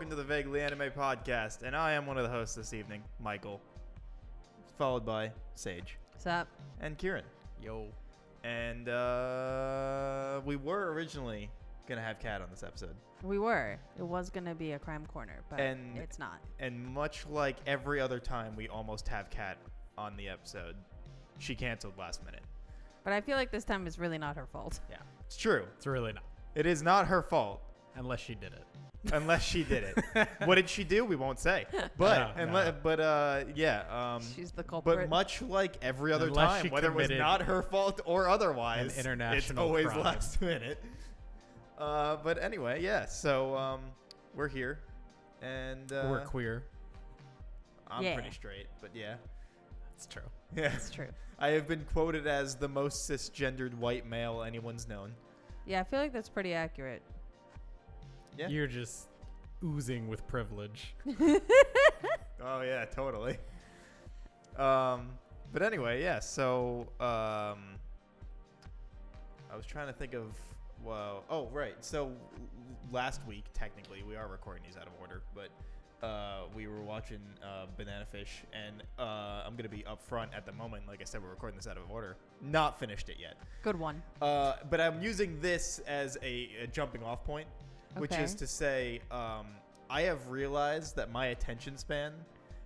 welcome to the Vaguely Anime Podcast, and I am one of the hosts this evening, Michael, followed by Sage. What's up? And Kieran. Yo. And we were originally going to have Kat on this episode. We were. It was going to be a crime corner, but And- it's not. And much like every other time we almost have Kat on the episode, she canceled last minute. But I feel like this time it's really not her fault. Yeah. It's true. It's really not. It is not her fault. Unless she did it. Unless she did it. What did she do? We won't say. But No. She's the culprit. But much like every other Unless she time, whether it was committed not her fault or otherwise, an international it's always crime. last minute. But anyway, yeah. So we're here, and We're queer. I'm Yeah. pretty straight, but yeah, That's true. yeah. It's true. I have been quoted as the most cisgendered white male anyone's known. Yeah, I feel like that's pretty accurate. Yeah. You're just oozing with privilege. Oh yeah, totally. But anyway, yeah. So I was trying to think of. Well, oh right. So last week, technically, we are recording these out of order, but we were watching Banana Fish, and I'm gonna be upfront at the moment. Like I said, we're recording this out of order. Not finished it yet. Good one. But I'm using this as a jumping off point, which Okay. is to say, I have realized that my attention span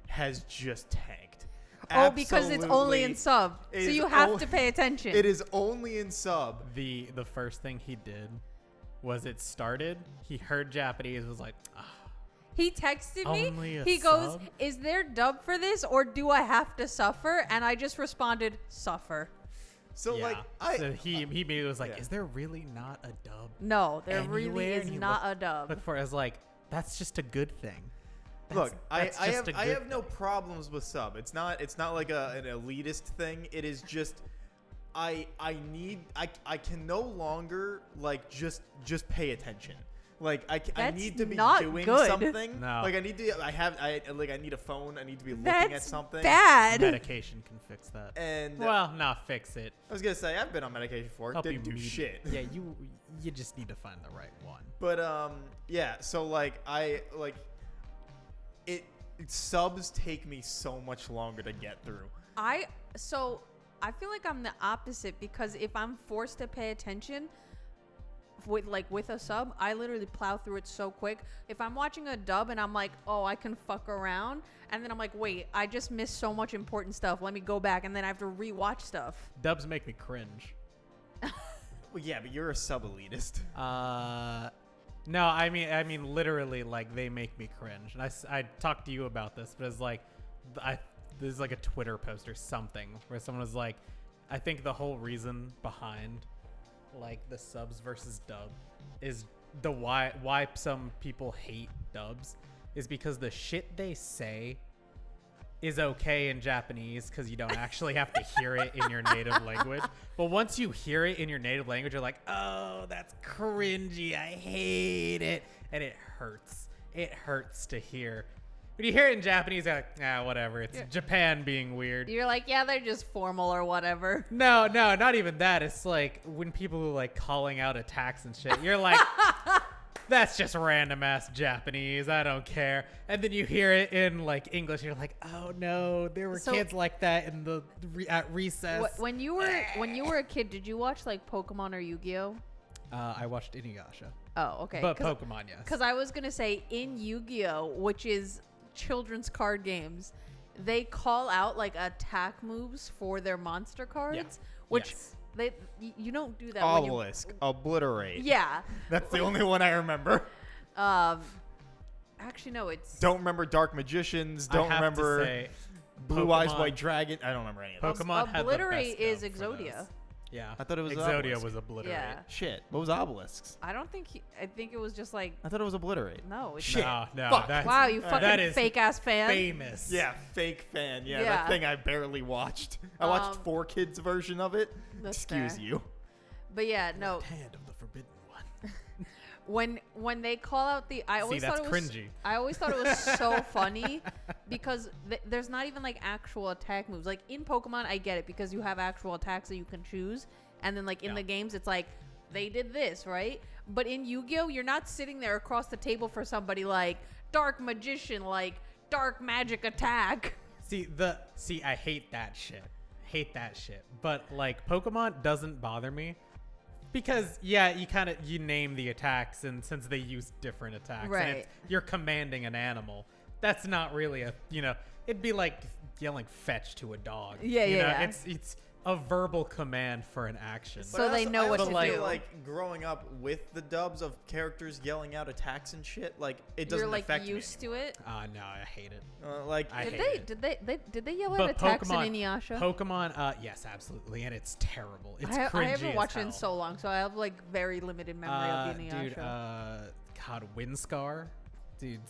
has just tanked. Oh, because it's only in Absolutely. sub. It So is you have o- to pay attention. It is only in sub. The first thing he did was it started. He heard Japanese, was like, He texted Only me. a He goes, sub? "Is there dub for this or do I have to suffer?" And I just responded, "Suffer." So yeah. like so he immediately was like, Yeah. is there really not a dub? No, there really Anywhere? is And you not a dub. Look for it as like, that's just a good thing. look, That's I just have a I good have no thing. problems with sub. It's not like an elitist thing. It is just I can no longer like just pay attention. Like I That's need to be not doing good. something. No. Like I need to I need a phone. I need to be looking That's at something. bad. Medication can fix that. And Well, not fix it. I was gonna say I've been on medication before. Help Didn't you do meet- shit. Yeah, you just need to find the right one. But yeah. So like it subs take me so much longer to get through. I feel like I'm the opposite because if I'm forced to pay attention with a sub, I literally plow through it so quick. If I'm watching a dub and I'm like, "Oh, I can fuck around," and then I'm like, "Wait, I just missed so much important stuff. Let me go back," and then I have to rewatch stuff. Dubs make me cringe. Well, yeah, but you're a sub elitist. No, I mean literally, like they make me cringe. And I talked to you about this, but it's like, there's like a Twitter post or something where someone was like, I think the whole reason behind like the subs versus dub is the why some people hate dubs is because the shit they say is okay in Japanese because you don't actually have to hear it in your native language. But once you hear it in your native language, you're like, oh, that's cringy. I hate it. And it hurts. It hurts to hear. When you hear it in Japanese, you're like, whatever. It's Yeah. Japan being weird. You're like, "Yeah, they're just formal or whatever." No, not even that. It's like when people are like calling out attacks and shit, you're like, that's just random ass Japanese. I don't care. And then you hear it in like English, you're like, oh no, there were So- kids like that in the at recess. When you were a kid, did you watch like Pokemon or Yu-Gi-Oh? I watched Inuyasha, Oh, okay. but Pokemon, yes. Because I was gonna say in Yu-Gi-Oh, which is children's card games, they call out like attack moves for their monster cards, which Yes. you don't do that when you. Obelisk, obliterate. Yeah. That's the only one I remember. Actually, no, it's. Don't remember Dark Magicians. I Don't have to remember say, Blue Eyes Pokemon- White Dragon. I don't remember any of those. Pokemon had the Obliterate best is dub for Exodia. those. Yeah, I thought it was Exodia Obelisk. was Obliterate. Yeah. Shit. What was Obelisks? I don't think. I think it was just like. I thought it was Obliterate. No. It's Shit. No, Fuck. that's Wow, you that fucking is fake ass fan. famous. Yeah, fake fan. Yeah, Yeah. that thing I barely watched. I watched 4Kids version of it. That's Excuse fair. you. But yeah, no. Left hand of the forbidden one. When they call out the, I always that's thought it was cringy. I always thought it was so funny because there's not even like actual attack moves. Like in Pokemon, I get it because you have actual attacks that you can choose, and then like in Yeah. the games, it's like they did this right. But in Yu-Gi-Oh, you're not sitting there across the table for somebody like dark magician, like dark magic attack. See, I hate that shit. Hate that shit. But like Pokemon doesn't bother me because you name the attacks, and since they use different attacks, and Right. you're commanding an animal. That's not really it'd be like yelling fetch to a dog. Yeah, you know? yeah. It's a verbal command for an action. So they know what I to also do. feel like growing up with the dubs of characters yelling out attacks and shit, like it doesn't You're like affect used me. to it. No, I hate it. Like I Did hate they, it. did they yell But at attacks Pokemon, in Inuyasha? Pokemon, yes, absolutely, and it's terrible. It's I cringy haven't as watched it hell. in so long, so I have like very limited memory of Inuyasha. Dude, God, Windscar, dude,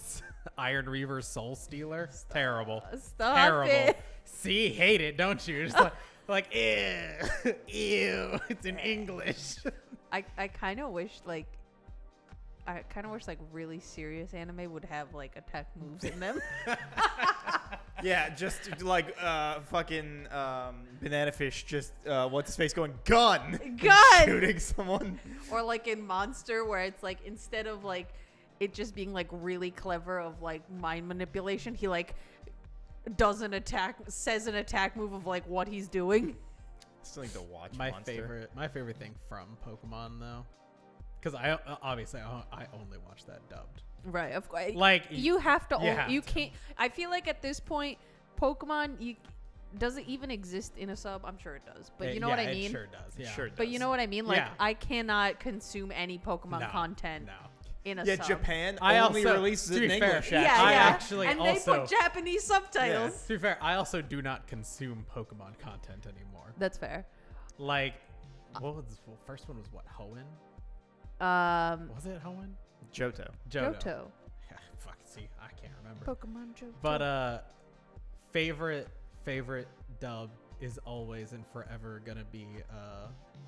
Iron Reaver, Soul Stealer, terrible, Stop terrible. it. See, hate it, don't you? Just like ew, ew. It's in English. I kind of wish like really serious anime would have like attack moves in them. yeah, just like fucking banana fish, just what's his face going gun, Gun! shooting someone. Or like in Monster, where it's like instead of like it just being like really clever of like mind manipulation, he like says an attack move of like what he's doing. Still need to watch my Monster. favorite thing from Pokemon though, because I obviously I only watch that dubbed. Right, of course. Like You have to. you have You to. can't. I feel like at this point, Pokemon does it even exist in a sub? I'm sure it does, but you know what I mean. It sure does. Yeah. Sure But you know what I mean. Like Yeah. I cannot consume any Pokemon No, content No. in a Yeah, sub. Japan I only also- releases to it in be fair, English. Yeah, I yeah. actually and also- they put Japanese subtitles. To be fair, I also do not consume Pokemon content anymore. That's fair. Like, what was the first one? Was what, Hoenn? Was it Hoenn? Johto. Johto. Yeah, fuck. See, I can't remember. Pokemon Johto. But favorite dub is always and forever gonna be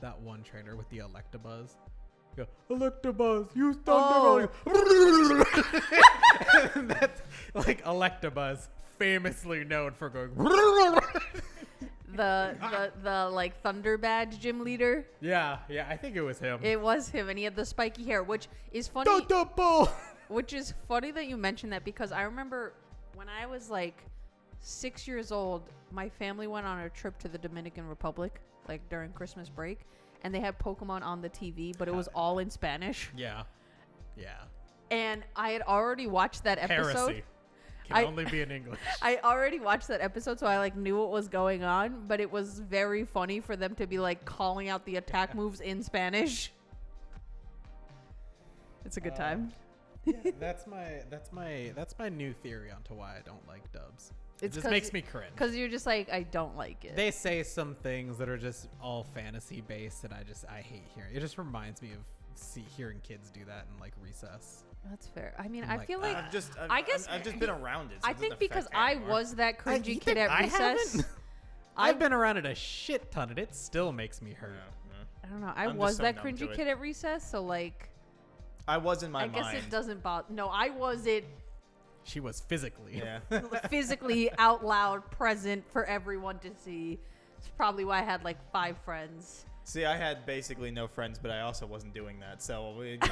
that one trainer with the Electabuzz. Go, Electabuzz, use Thunder. And that's like Electabuzz, famously known for going. the like Thunder Badge gym leader. Yeah, I think it was him. It was him, and he had the spiky hair, which is funny. Thunderbolt! Which is funny that you mentioned that because I remember when I was like 6 years old, my family went on a trip to the Dominican Republic, like during Christmas break, and they had Pokemon on the TV, but it was all in Spanish. Yeah. And I had already watched that episode. Heresy. Can I- only be in English. I already watched that episode, so I like knew what was going on, but it was very funny for them to be like calling out the attack moves in Spanish. It's a good time. Yeah, that's my new theory onto why I don't like dubs. It It's just makes me cringe. Because you're just like, I don't like it. They say some things that are just all fantasy based, and I hate hearing. It just reminds me of hearing kids do that in like recess. That's fair. I mean, I'm I like, feel like I've guess just been around it. So I it doesn't think because affect me I anymore. was that You cringy think kid at I recess. haven't? I've been around it a shit ton, and it still makes me hurt. I don't know. I I'm was just so that numb to cringy it. kid at recess, so like, I was in my I guess mind. it doesn't bother. No, I was it She was physically. Yeah. physically out loud, present for everyone to see. It's probably why I had like 5 friends. See, I had basically no friends, but I also wasn't doing that. So, you know.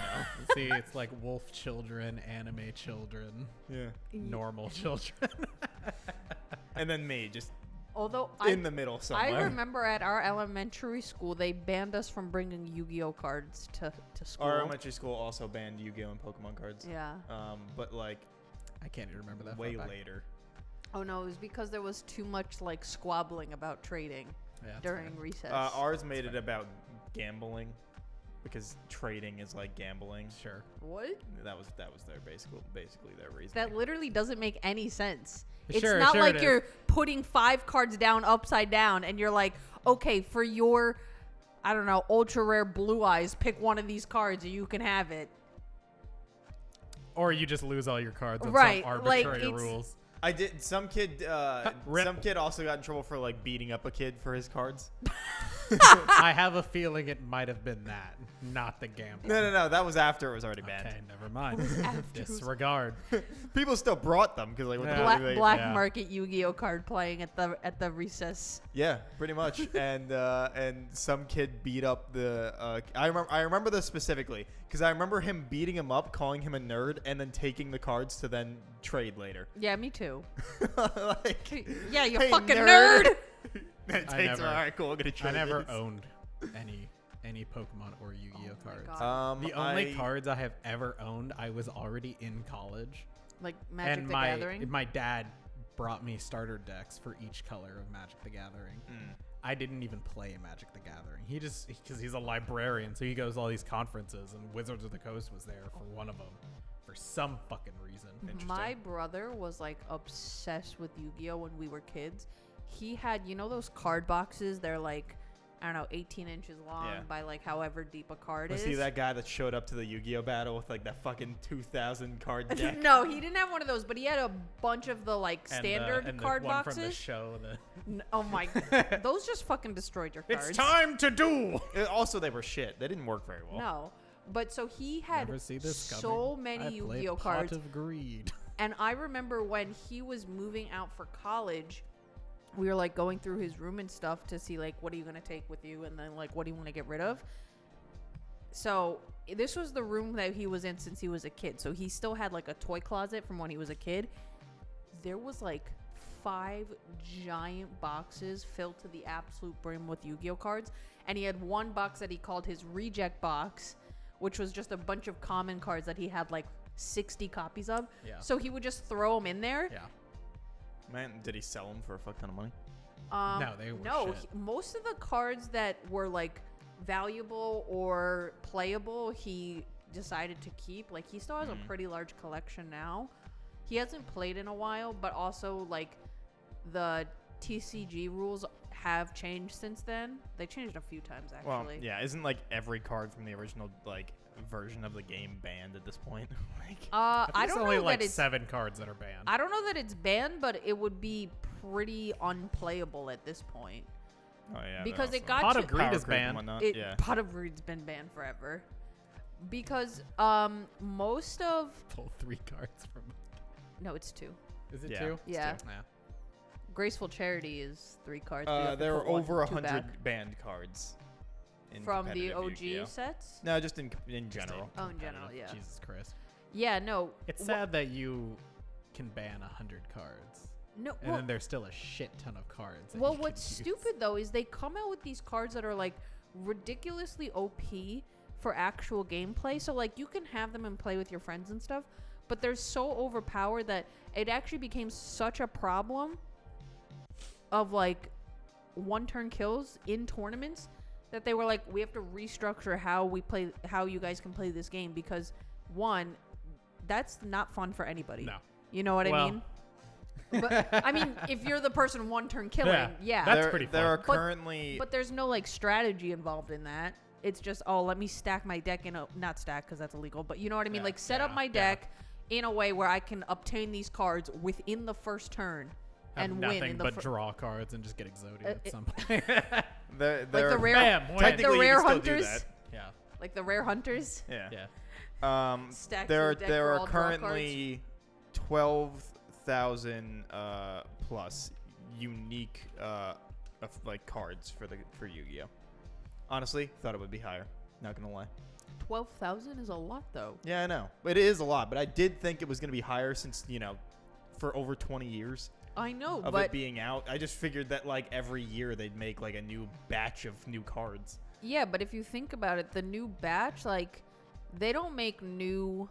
See, it's like wolf children, anime children, Yeah. normal children. And then me, just Although in the middle somewhere. I remember at our elementary school, they banned us from bringing Yu-Gi-Oh cards to school. Our elementary school also banned Yu-Gi-Oh and Pokemon cards. Yeah. But like I can't even remember that. way far back. later. Oh no, it was because there was too much like squabbling about trading Yeah, that's during fair. recess. Ours made it about gambling, because trading is like gambling. Sure. What? That was their basically their reason. That literally doesn't make any sense. Sure, it's not sure like it is. you're putting 5 cards down upside down and you're like, okay, for your, I don't know, ultra rare blue eyes, pick one of these cards and you can have it. Or you just lose all your cards on Right, some like, arbitrary it's- rules. I did. Some kid Rip. also got in trouble for like beating up a kid for his cards. I have a feeling it might have been that, not the gambling. No. That was after it was already banned. Okay, never mind. after it was- Disregard. People still brought them because like what the Yeah. hell do they? Black Yeah. market Yu-Gi-Oh card playing at the recess. Yeah, pretty much. And some kid beat up the. I remember this specifically because I remember him beating him up, calling him a nerd, and then taking the cards to then trade later. Yeah, me too. Like, Yeah, you hey, fucking nerd. It I takes never- all right, cool. I'm gonna I trade never this. owned any Pokemon or Yu-Gi-Oh Oh my cards. God. The only cards I have ever owned, I was already in college, Like Magic and the my Gathering. my dad brought me starter decks for each color of Magic the Gathering. Mm. I didn't even play Magic the Gathering. He just because he's a librarian, so he goes to all these conferences, and Wizards of the Coast was there for one of them for some fucking reason. My brother was like obsessed with Yu-Gi-Oh when we were kids. He had, you know, those card boxes. They're like, I don't know, 18 inches long Yeah. by like however deep a card Was is. he that guy that showed up to the Yu-Gi-Oh battle with like that fucking 2,000 card deck? No, he didn't have one of those, but he had a bunch of the like And standard and card the one from the boxes. show. Oh my, those just fucking destroyed your cards. It's time to duel. Also, they were shit. They didn't work very well. No, but so he had Never see this so coming. many I play Yu-Gi-Oh Pot cards. of Greed. And I remember when he was moving out for college, we were like going through his room and stuff to see like what are you going to take with you and then like what do you want to get rid of. So this was the room that he was in since he was a kid. So he still had like a toy closet from when he was a kid. There was like 5 giant boxes filled to the absolute brim with Yu-Gi-Oh cards. And he had one box that he called his reject box, which was just a bunch of common cards that he had like 60 copies of. Yeah. So he would just throw them in there. Yeah. Man, did he sell them for a fuck ton of money? No, they were shit. Most of the cards that were like valuable or playable, he decided to keep. Like he still has a pretty large collection now. He hasn't played in a while, but also like the TCG rules have changed since then. They changed a few times actually. Well, yeah, isn't like every card from the original like version of the game banned at this point? Like, I I think don't it's only know like that it's 7 cards that are banned. I don't know that it's banned, but it would be pretty unplayable at this point. oh yeah, Because they're it also- got Pot of to- Greed Power is Creep and banned. whatnot, yeah. Pot of Greed's been banned forever. Because most of Pull 3 cards from. no, it's 2. Is it Yeah. 2? Yeah. It's 2. Graceful Charity is 3 cards. but you have to there were put one over two 100 back. banned cards in From the competitive OG Yu-Gi-Oh. sets. No, just in general. Oh, in general, yeah. Jesus Christ. Yeah, no. It's wha- sad that you can ban 100 cards. No, And well, then there's still a shit ton of cards. that well, you can what's use. stupid though is they come out with these cards that are like ridiculously OP for actual gameplay. So like you can have them and play with your friends and stuff, but they're so overpowered that it actually became such a problem of like one-turn kills in tournaments that they were like, we have to restructure how you guys can play this game because one, that's not fun for anybody. No. You know what I Well, mean? But I mean, if you're the person one turn killing, yeah. That's there, pretty There fun. are But- currently But there's no like strategy involved in that. It's just, oh, let me stack my deck in a not stack because that's illegal, but you know what I mean? Yeah, Like set up yeah, my yeah. deck in a way where I can obtain these cards within the first turn Have and nothing win in the but fir- draw cards and just get Exodia Uh, at it- some point. there, like there the are- rare Bam, win. like the Technically, you rare can still do hunters, that. yeah. like the rare hunters. Yeah. Yeah. Stack There your are deck there for are all draw currently 12,000 plus unique like cards for Yu-Gi-Oh. Honestly, thought it would be higher. Not gonna lie. 12,000 is a lot though. Yeah, I know, but it is a lot. But I did think it was gonna be higher since for over 20 years I know, of but it being out. I just figured that like every year they'd make like a new batch of new cards. yeah, but if you think about it, the new batch, like, they don't make new.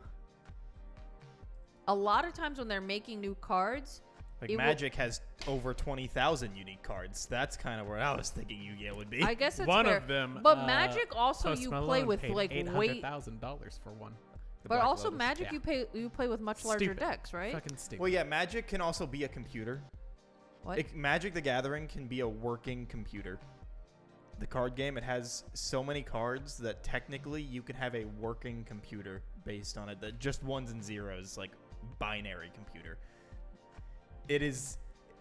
A lot of times when they're making new cards, Like It will- Magic has over 20,000 unique cards. That's kind of where I was thinking Yu-Gi-Oh would be. I guess that's One fair. of them. But Magic also Post you Malone play with paid like way. $800,000 for one. The But Black also Lotus. Magic Yeah. you play with much larger Stupid. decks, right? Fucking stupid. Well, yeah, Magic can also be a computer. What? Magic the Gathering can be a working computer. The card game, it has so many cards that technically you can have a working computer based on it. That just ones and zeros, like binary computer. It is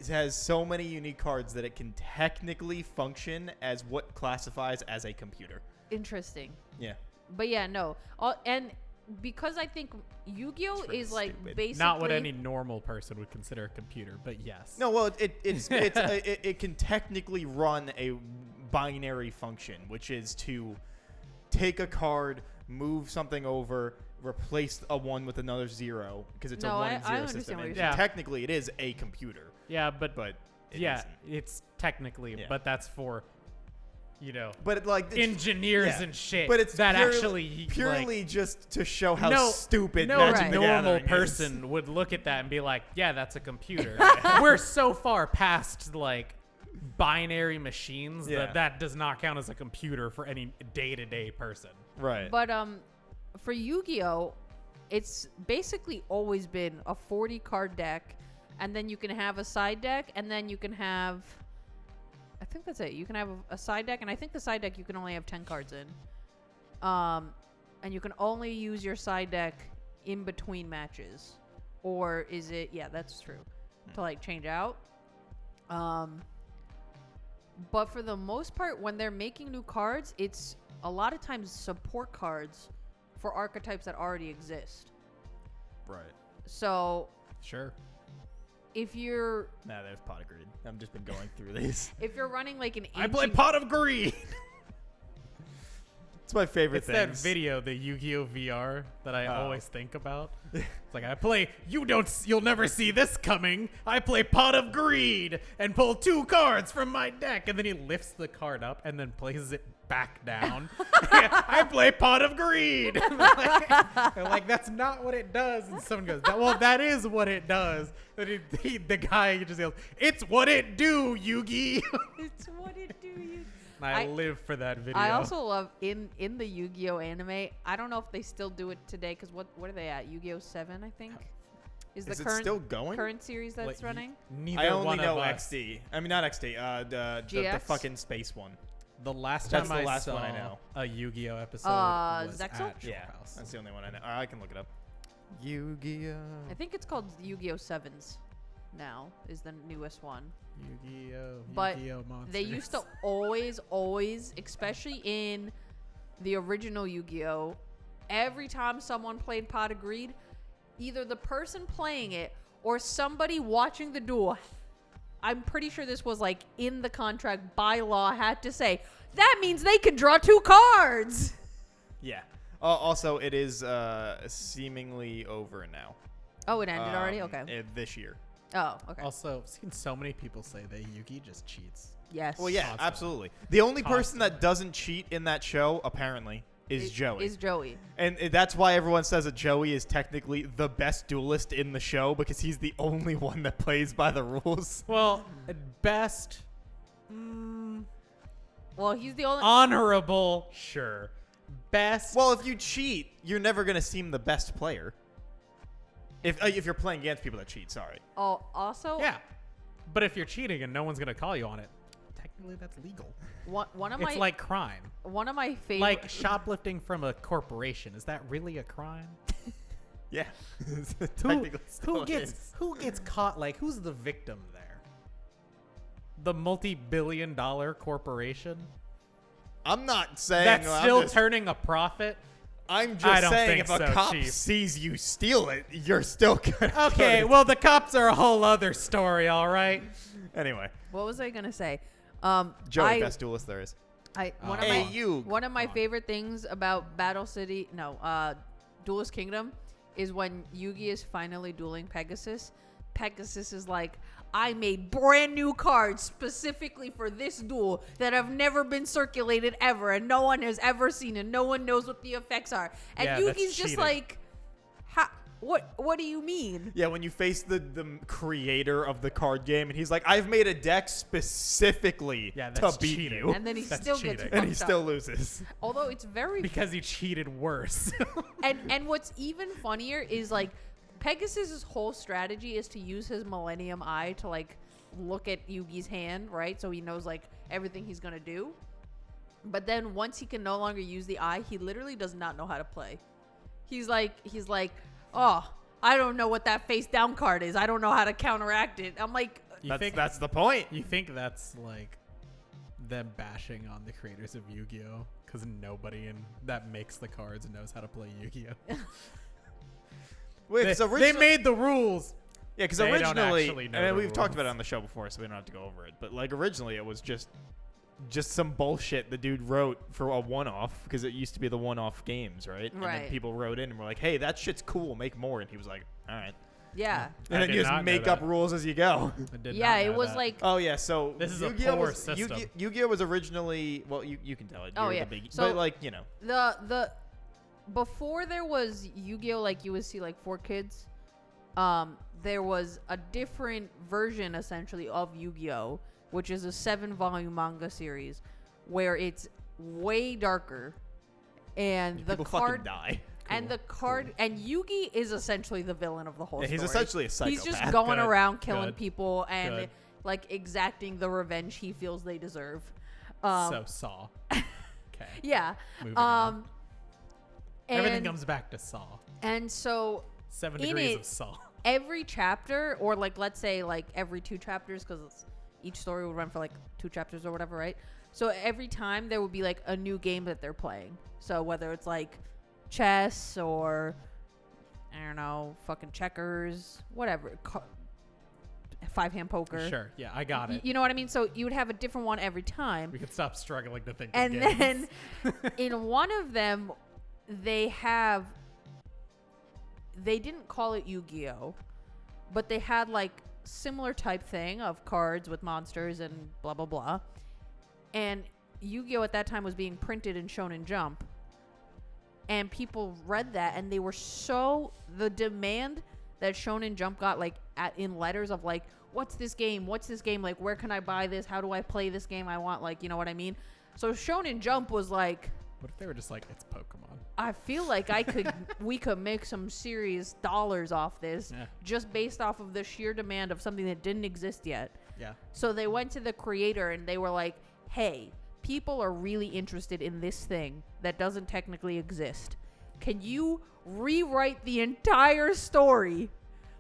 has so many unique cards that it can technically function as what classifies as a computer. Interesting. Yeah. But yeah, no. And because I think Yu-Gi-Oh It's really is like stupid. basically Not what any normal person would consider a computer, but yes. No, well, it can technically run a binary function, which is to take a card, move something over, replace a 1 with another 0 because it's a No, 1 I and 0 understand system. what And you're saying. technically, it is a computer, Yeah, but but it yeah, isn't. it's technically, Yeah. but that's for, you know, But it's, engineers yeah. and shit. But it's that purely actually just to show how no, stupid no Magic Right. the normal Gathering is. person would look at that and be like, "Yeah, that's a computer." We're so far past like binary machines Yeah. that does not count as a computer for any day-to-day person. Right. But for Yu-Gi-Oh, it's basically always been a 40 card deck, and then you can have a side deck, and then you can have, I think that's it. You can have a side deck, and I think the side deck you can only have 10 cards in. And you can only use your side deck in between matches, or is it? Yeah, that's true. To like change out. But for the most part, when they're making new cards, it's a lot of times support cards for archetypes that already exist. right. So Sure. if you're Nah, there's Pot of Greed. I've just been going through these. running like an I play ancient- Pot of Greed. It's my favorite It's thing. that video, the Yu-Gi-Oh VR, that I Oh. always think about. It's like I play. You'll never see this coming. I play Pot of Greed and pull 2 cards from my deck, and then he lifts the card up and then places it back down. I play Pot of Greed. They're like, that's not what it does. And someone goes, well, that is what it does. And the guy just yells, "It's what it do, Yugi." It's what it do you. I live for that video. I also love in the Yu-Gi-Oh anime. I don't know if they still do it today because what are they at? Yu-Gi-Oh 7, I think. Is the Is it current still going? current series that's Like, running? Neither I only one know of us. XD. I mean, not XD. The GX? fucking space one. The last That's time the I last saw one I know. a Yu-Gi-Oh episode was Zexal? at Troll Yeah, House. that's the only one I know. I can look it up. Yu-Gi-Oh. I think it's called Yu-Gi-Oh 7s now is the newest one. Yu-Gi-Oh! But Yu-Gi-Oh! Monsters. They used to always, especially in the original Yu-Gi-Oh, every time someone played Pot of Greed, either the person playing it or somebody watching the duel, I'm pretty sure this was like in the contract by law, had to say, that means they can draw 2 cards. Yeah. Also, it is seemingly over now. Oh, it ended already? Okay. This year. Oh, okay. Also, I've seen so many people say that Yugi just cheats. Yes. Well, yeah, Constantly. absolutely. The only person Constantly. that doesn't cheat in that show, apparently, is Joey. Is Joey. And that's why everyone says that Joey is technically the best duelist in the show because he's the only one that plays by the rules. Well, at best, Well, he's the only. honorable, sure. Best, Well, if you cheat, you're never going to seem the best player. If you're playing against people that cheat, sorry. Oh, also, yeah. But if you're cheating and no one's gonna call you on it, technically that's legal. one of It's my like crime. one of my favorite. Like shoplifting from a corporation. Is that really a crime? Yeah. Who, Technically still is. who gets caught? Like, who's the victim there? The multi-billion-dollar corporation I'm not saying that's I'm still just, turning a profit. I'm just I don't saying think if a so, cop Chief. sees you steal it, you're still gonna Okay, well the cops are a whole other story. All right. anyway, What was I gonna say? Joey, best duelist there is. One of Hey, my you. one of my Come on. favorite things about Battle City, Duelist Kingdom, is when Yugi is finally dueling Pegasus. Pegasus is like, I made brand new cards specifically for this duel that have never been circulated ever, and no one has ever seen, and no one knows what the effects are. And Yeah, that's Yugi's just cheating. like, what do you mean? Yeah, when you face the creator of the card game, and he's like, "I've made a deck specifically Yeah, to that's beat cheating. you," And then he That's still cheating. gets And and he fucked still up. loses. Although it's very Because he cheated worse. and what's even funnier is like Pegasus's whole strategy is to use his Millennium Eye to like look at Yugi's hand, right? So he knows like everything he's gonna do. But then once he can no longer use the eye, he literally does not know how to play. He's like, oh, I don't know what that face down card is. I don't know how to counteract it. I'm like, That's the point. You think that's like them bashing on the creators of Yu-Gi-Oh? Because nobody that makes the cards knows how to play Yu-Gi-Oh. Wait, 'cause They made the rules. Yeah, because They don't originally, actually know I mean, the we've talked about it rules. on the show before, so we don't have to go over it. But like originally, it was just some bullshit the dude wrote for a one-off because it used to be the one-off games, right? And then Right. people wrote in and were like, "Hey, that shit's cool. Make more." And he was like, "All right." Yeah. And I then did you just not know make up that. rules as you go. I did Yeah, not it know was that. like Oh yeah, so This is a Yu-Gi-Oh poor was, system. Yu-Gi-Oh was originally you can tell it. Oh, You're yeah. the big, So- but like you know, the before there was Yu-Gi-Oh, like you would see like 4Kids, there was a different version essentially of Yu-Gi-Oh, which is a 7-volume manga series where it's way darker, and the people card fucking die. and the card and Yugi is essentially the villain of the whole Yeah, he's story. essentially a psychopath. He's just going Good, around killing good, people and good. like exacting the revenge he feels they deserve. So Saw. Okay. Yeah. Moving on. And, Everything comes back to Saw. and so 7 in degrees it- of Saw. every chapter, or like let's say like every 2 chapters, because each story would run for like 2 chapters or whatever, right? So every time there would be like a new game that they're playing. So whether it's like chess or I don't know, fucking checkers, whatever, 5-hand poker. Sure. Yeah, I got it. You know what I mean? So you would have a different one every time. We could stop struggling to think And of games. then in one of them, they didn't call it Yu-Gi-Oh, but they had like similar type thing of cards with monsters and blah blah blah. And Yu-Gi-Oh at that time was being printed in Shonen Jump, and people read that and they were the demand that Shonen Jump got like in letters of like, what's this game, like where can I buy this, how do I play this game, I want, like, you know what I mean? So Shonen Jump was like, What if they were just like, it's Pokemon? I feel like we could make some serious dollars off this, Yeah. just based off of the sheer demand of something that didn't exist yet. Yeah. So they went to the creator and they were like, hey, people are really interested in this thing that doesn't technically exist. Can you rewrite the entire story?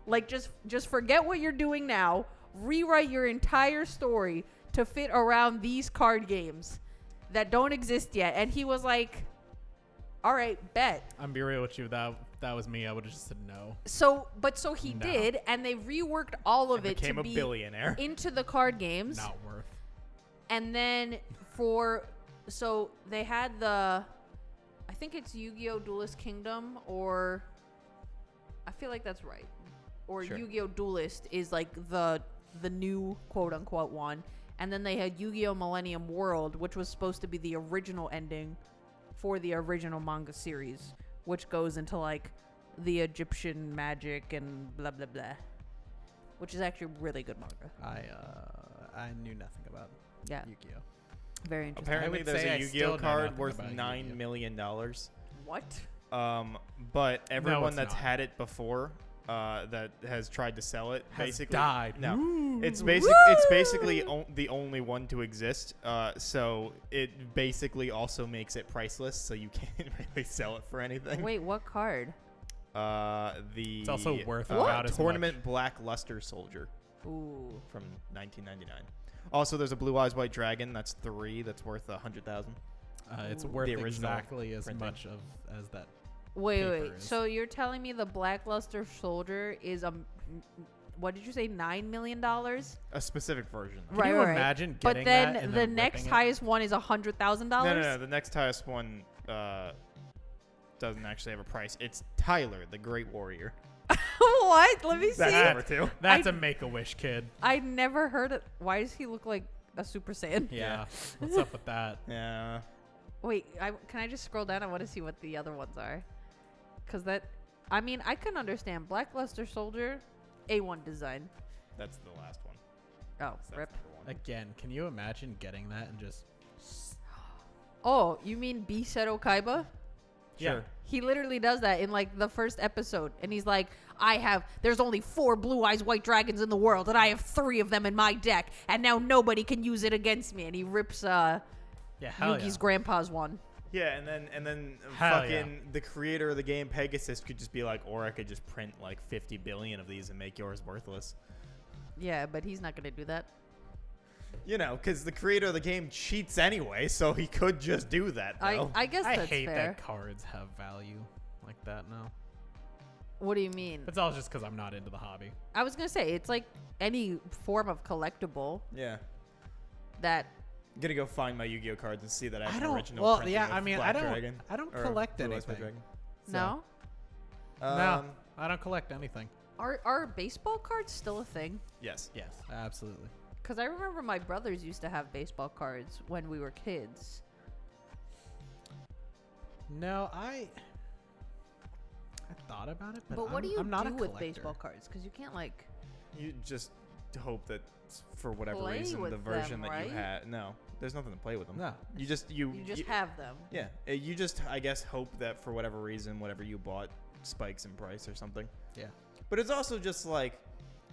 Like, just forget what you're doing now. Rewrite your entire story to fit around these card games that don't exist yet. And he was like, all right, bet. I'm be real with you. That was me. I would have just said no. So he No. did, and they reworked all of And it became to a be billionaire. into the card games. Not worth. And then so they had I think it's Yu-Gi-Oh! Duelist Kingdom, or I feel like that's right. Or Sure. Yu-Gi-Oh! Duelist is like the new quote unquote one. And then they had Yu-Gi-Oh! Millennium World, which was supposed to be the original ending for the original manga series, which goes into like the Egyptian magic and blah blah blah, which is actually really good manga. I knew nothing about Yeah, Yu-Gi-Oh. very interesting. Apparently, would there's say I a still Yu-Gi-Oh know card nothing worth about $9 Yu-Gi-Oh. million. What? But everyone it's that's not. had it before that has tried to sell it Has basically died. No, Woo. it's basically the only one to exist. So it basically also makes it priceless. So you can't really sell it for anything. Wait, what card? It's also worth What? about as Tournament Black Luster Soldier Ooh. from 1999. Also, there's a Blue Eyes White Dragon. That's 3. That's worth 100,000. It's Ooh. worth The original exactly as printing. much as that. Wait. Paper is- So you're telling me the Blackluster Soldier is what did you say? $9 million? A specific version. Can Right, you right. imagine But getting then that and the then next ripping it? highest one is $100,000. No. The next highest one doesn't actually have a price. It's Tyler, the Great Warrior. What? Let me see. That's That- number 2. That's a Make-A-Wish kid. I never heard it. Why does he look like a Super Saiyan? Yeah. What's up with that? Yeah. Wait, can I just scroll down? I want to see what the other ones are. Because I can understand. Blackluster Soldier, A1 design. That's the last one. Oh, That's rip. number 1. Again, can you imagine getting that and just? Oh, you mean B. Seto Kaiba? Yeah. Sure. He literally does that in like the first episode. And he's like, there's only 4 Blue Eyes White Dragons in the world, and I have 3 of them in my deck, and now nobody can use it against me. And he rips Yeah, hell Yugi's yeah. grandpa's one. Yeah, and then Hell fucking the creator of the game, Pegasus, could just be like, or I could just print like 50 billion of these and make yours worthless. Yeah, but he's not gonna do that. You know, because the creator of the game cheats anyway, so he could just do that, though. I guess I that's hate fair. that cards have value like that now. What do you mean? It's all just because I'm not into the hobby. I was gonna say it's like any form of collectible Yeah. that. I'm gonna go find my Yu-Gi-Oh cards and see that I have I an don't. original Well, printing yeah. of I mean, Black Dragon, I don't or collect Blue Eyes White anything. Dragon. So- No, No, I don't collect anything. are baseball cards still a thing? Yes. Yes, absolutely. Because I remember my brothers used to have baseball cards when we were kids. No, I thought about it, but, But what do you I'm not do a with collector. baseball cards? Because you can't like. You just hope that for whatever Play reason with the version them, that you right? had. No, there's nothing to play with them. No. You just You just have them. Yeah, you just I guess hope that for whatever reason, whatever you bought spikes in price or something. Yeah. But it's also just like,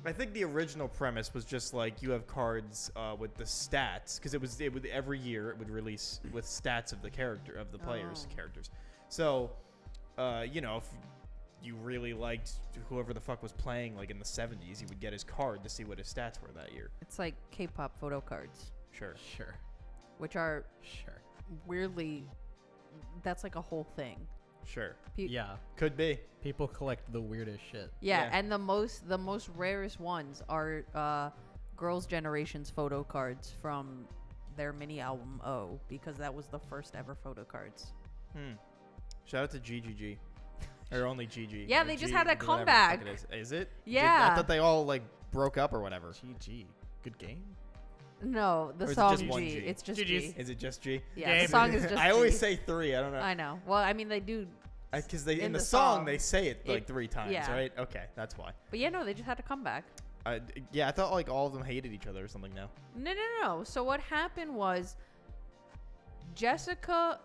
I think the original premise was just like you have cards with the stats because it would every year it would release with stats of the character of the players' Oh. characters. So, you know, if you really liked whoever the fuck was playing like in the 70s, you would get his card to see what his stats were that year. It's like K-pop photo cards, Sure. Sure. which are Sure. weirdly. That's like a whole thing. Sure. Yeah. Could be. People collect the weirdest shit. Yeah, Yeah. and the most rarest ones are Girls' Generation's photo cards from their mini album O, because that was the first ever photo cards. Shout out to GGG. Or only GG. Yeah, or they just G- had a whatever the fuck comeback. it is it? Yeah. I thought they all like broke up or whatever. GG. Good game. No, the Or is it song just one G. G? It's just GG's. G. Is it just G? Yeah, Game. the song is just I always G. say 3. I don't know. I know. Well, I mean, they do. Because they in in the the song song, they say it like it- 3 times, yeah. right? Okay, that's why. But yeah, no, they just had to come back. Yeah, I thought like all of them hated each other or something now. No. So what happened was Jessica,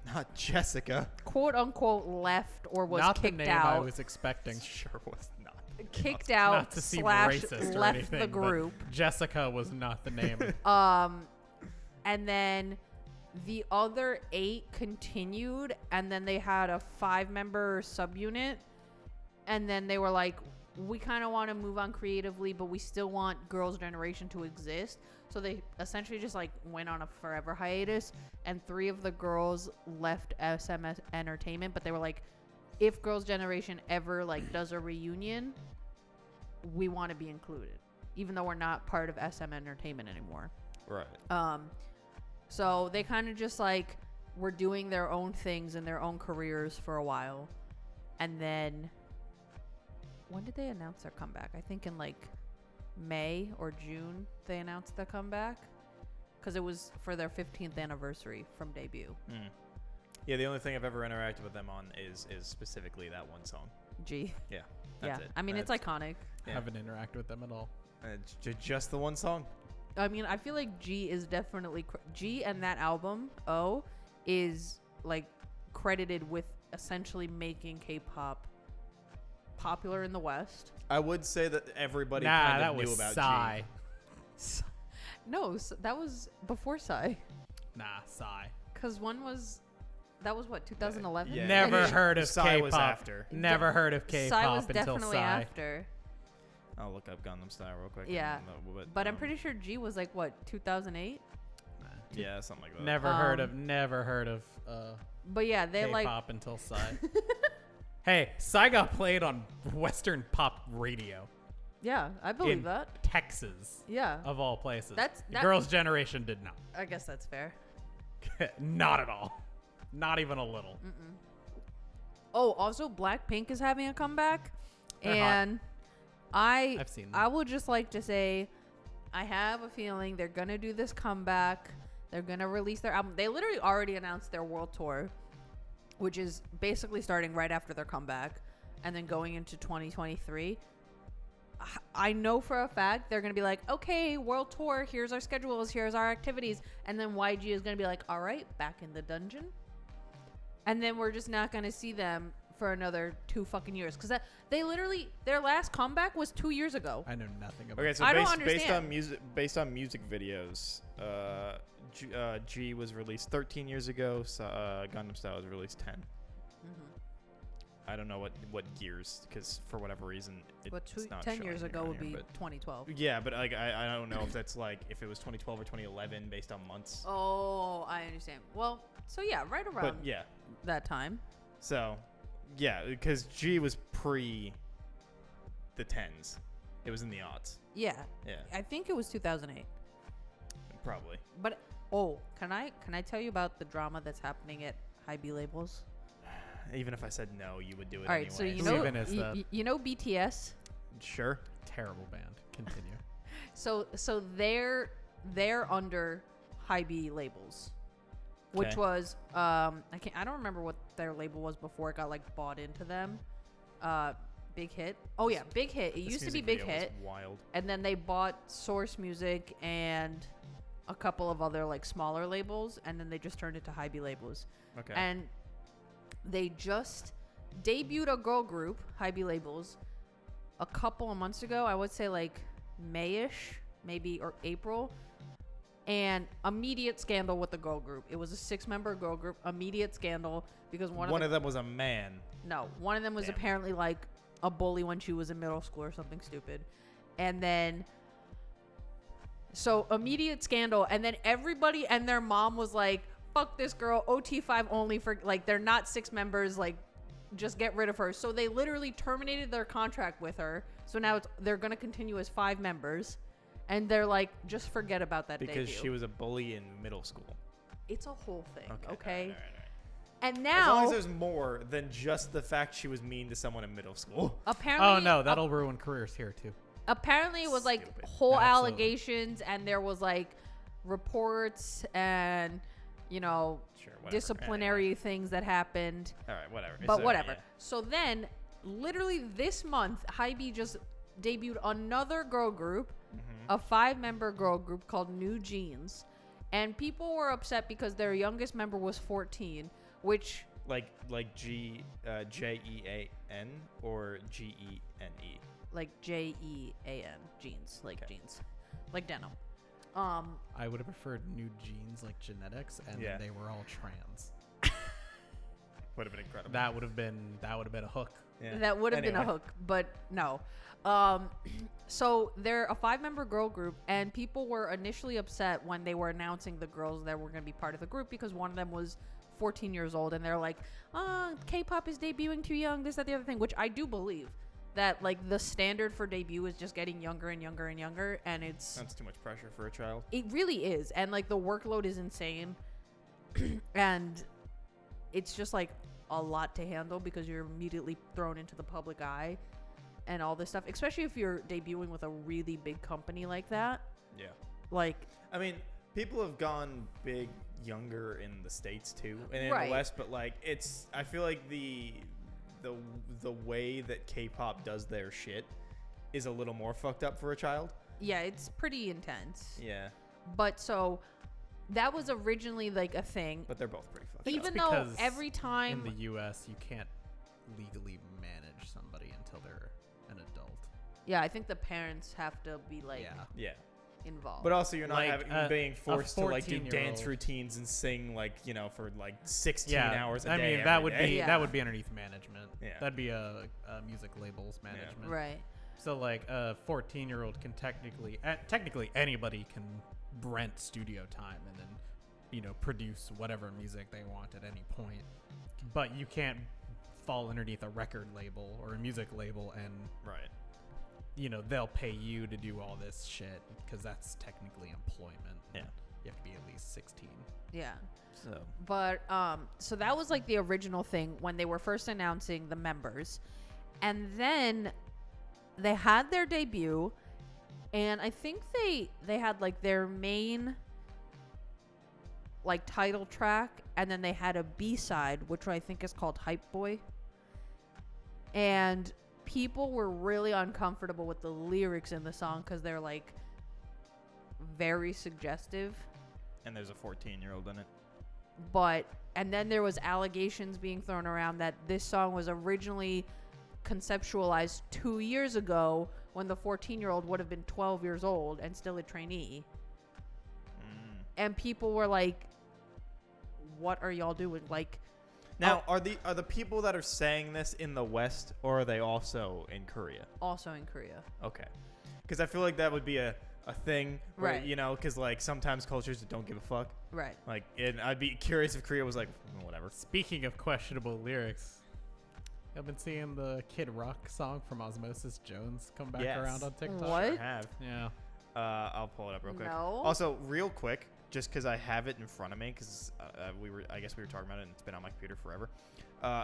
Not Jessica. quote unquote, left or was Not the kicked name out. I was expecting. Sure was not. Kicked Not out to seem slash racist or left anything, the but group. Jessica was not the name. And then the other 8 continued, and then they had a 5-member subunit, and then they were like, we kind of want to move on creatively, but we still want Girls' Generation to exist. So they essentially just like went on a forever hiatus, and 3 of the girls left SMS Entertainment, but they were like, if Girls' Generation ever like does a reunion, we want to be included, even though we're not part of SM Entertainment anymore. Right. So they kind of just like were doing their own things in their own careers for a while. And then when did they announce their comeback? I think in like May or June they announced their comeback, because it was for their 15th anniversary from debut. Yeah, the only thing I've ever interacted with them on is specifically that one song. G. Yeah. That's Yeah. it. I mean, it's That's- iconic. Yeah. Haven't interacted with them at all. It's just the one song. I mean, I feel like G is definitely G, and that album O is like credited with essentially making K-pop popular in the West. I would say that everybody Nah, kind that of knew was about Psy. G. No, that was before Psy, Nah, Psy. because that was what, 2011. Yeah. Never And heard of Psy K-pop. was after. Never heard of Psy K-pop was until definitely Psy. after. I'll look up Gangnam Style real quick. Yeah. But I'm um, pretty sure G was like what, 2008. Yeah, something like that. Never heard of But yeah, they K-pop like until Psy. Hey, Psy got played on Western pop radio yeah, I believe in that. Texas, Yeah, of all places. That's- The that- Girls' Generation did not. I guess that's fair. Not at all. Not even a little. Oh, also Blackpink is having a comeback, They're hot. and I've seen them. I would just like to say, I have a feeling they're gonna do this comeback. They're gonna release their album. They literally already announced their world tour, which is basically starting right after their comeback, and then going into 2023. I know for a fact they're gonna be like, okay, world tour. Here's our schedules. Here's our activities, and then YG is gonna be like, all right, back in the dungeon. And then we're just not gonna see them for another 2 fucking years, because they literally, their last comeback was 2 years ago. I know nothing about Okay, so I don't based on understand. music videos, G was released 13 years ago. So, Gangnam Style was released 10. I don't know what years, because for whatever reason, But it's not 10 showing years here ago on would here, be but- 2012. Yeah, but like I don't know if that's like if it was 2012 or 2011 based on months. Oh, I understand. Well, so yeah, right But around yeah, that time. so yeah, because G was pre the tens. It was in the odds. Yeah, Yeah, I think it was 2008. probably. But can I tell you about the drama that's happening at High B labels? Even if I said no, you would do it All right, anyway. so you Who know even is that? you know BTS. Sure. Terrible band. Continue. So they're under High B labels, which Okay. was I don't remember what their label was before it got like bought into them. Big Hit. Oh yeah, Big Hit. It This used to be music Big video was Hit, Wild. and then they bought Source Music and a couple of other like smaller labels, and then they just turned it to High B labels. Okay. And they just debuted a girl group, High B labels, a couple of months ago. I would say like Mayish, maybe, or April. And immediate scandal with the girl group. It was a 6-member girl group. Immediate scandal because one of them was a man. one of them was Damn. apparently like a bully when she was in middle school or something stupid. And then so immediate scandal, and then everybody and their mom was like, fuck this girl, OT5 only, for like they're not 6 members, like just get rid of her. So they literally terminated their contract with her. So now they're going to continue as 5 members, and they're like, just forget about that Because debut. she was a bully in middle school. It's a whole thing, okay? All right. And As long now as there's more than just the fact she was mean to someone in middle school. apparently Oh no, that'll ruin careers here too. apparently it was like Stupid. whole Absolutely. allegations, and there was like reports and Sure, whatever. disciplinary Anyway. things that happened. All right, whatever. But So, whatever. yeah. So then, literally this month, High B just debuted another girl group, Mm-hmm. a 5-member girl group called New Jeans, and people were upset because their youngest member was 14, which Like Jean or Gene. like Jean jeans, like Okay. jeans, like denim. I would have preferred new genes like genetics, and Yeah. then they were all trans. Would have been incredible. That would have been a hook. Yeah. That would have been a Anyway. hook, but no. So they're a 5-member girl group, and people were initially upset when they were announcing the girls that were going to be part of the group because one of them was 14 years old, and they're like, K-pop is debuting too young, this, that, the other thing, which I do believe that like the standard for debut is just getting younger and younger and younger, and That's too much pressure for a child. it really is, and like the workload is insane, and it's just like a lot to handle because you're immediately thrown into the public eye and all this stuff, especially if you're debuting with a really big company like that. Yeah. Like, I mean, people have gone big younger in the States too, and in Right. the West, but like I feel like the way that K-pop does their shit is a little more fucked up for a child. yeah, it's pretty intense. Yeah. But so that was originally like a thing. But they're both pretty fucked up. Even It's though because every time in the U.S. you can't legally manage somebody until they're an adult. yeah, I think the parents have to be like Yeah. Yeah. involved. But also, you're not Like, being forced to like do 14-year-old. dance routines and sing like for like 16 Yeah, hours a I day. mean that every would day. be Yeah. that would be underneath management. Yeah. That'd be a music labels management. right. So like a 14-year-old can technically anybody can rent studio time and then produce whatever music they want at any point. But you can't fall underneath a record label or a music label and Right. they'll pay you to do all this shit because that's technically employment. Yeah. You have to be at least 16. Yeah. So. But so that was like the original thing when they were first announcing the members. And then they had their debut, and I think they had like their main like title track, and then they had a B-side which I think is called Hype Boy. And people were really uncomfortable with the lyrics in the song cuz they're like very suggestive. And there's a 14-year-old in it. And then there was allegations being thrown around that this song was originally conceptualized 2 years ago when the 14-year-old would have been 12 years old and still a trainee. And people were like, what are y'all doing? Like, Now, are the people that are saying this in the West, or are they also in Korea? Also in Korea. Okay, because I feel like that would be a thing, where, Right. You know, because like sometimes cultures don't give a fuck. Right. Like, and I'd be curious if Korea was like, whatever. Speaking of questionable lyrics, I've been seeing the Kid Rock song from Osmosis Jones come back Yes. around on TikTok. What? I have. Yeah. I'll pull it up real quick. No. Also, real quick, just because I have it in front of me, because I guess we were talking about it, and it's been on my computer forever.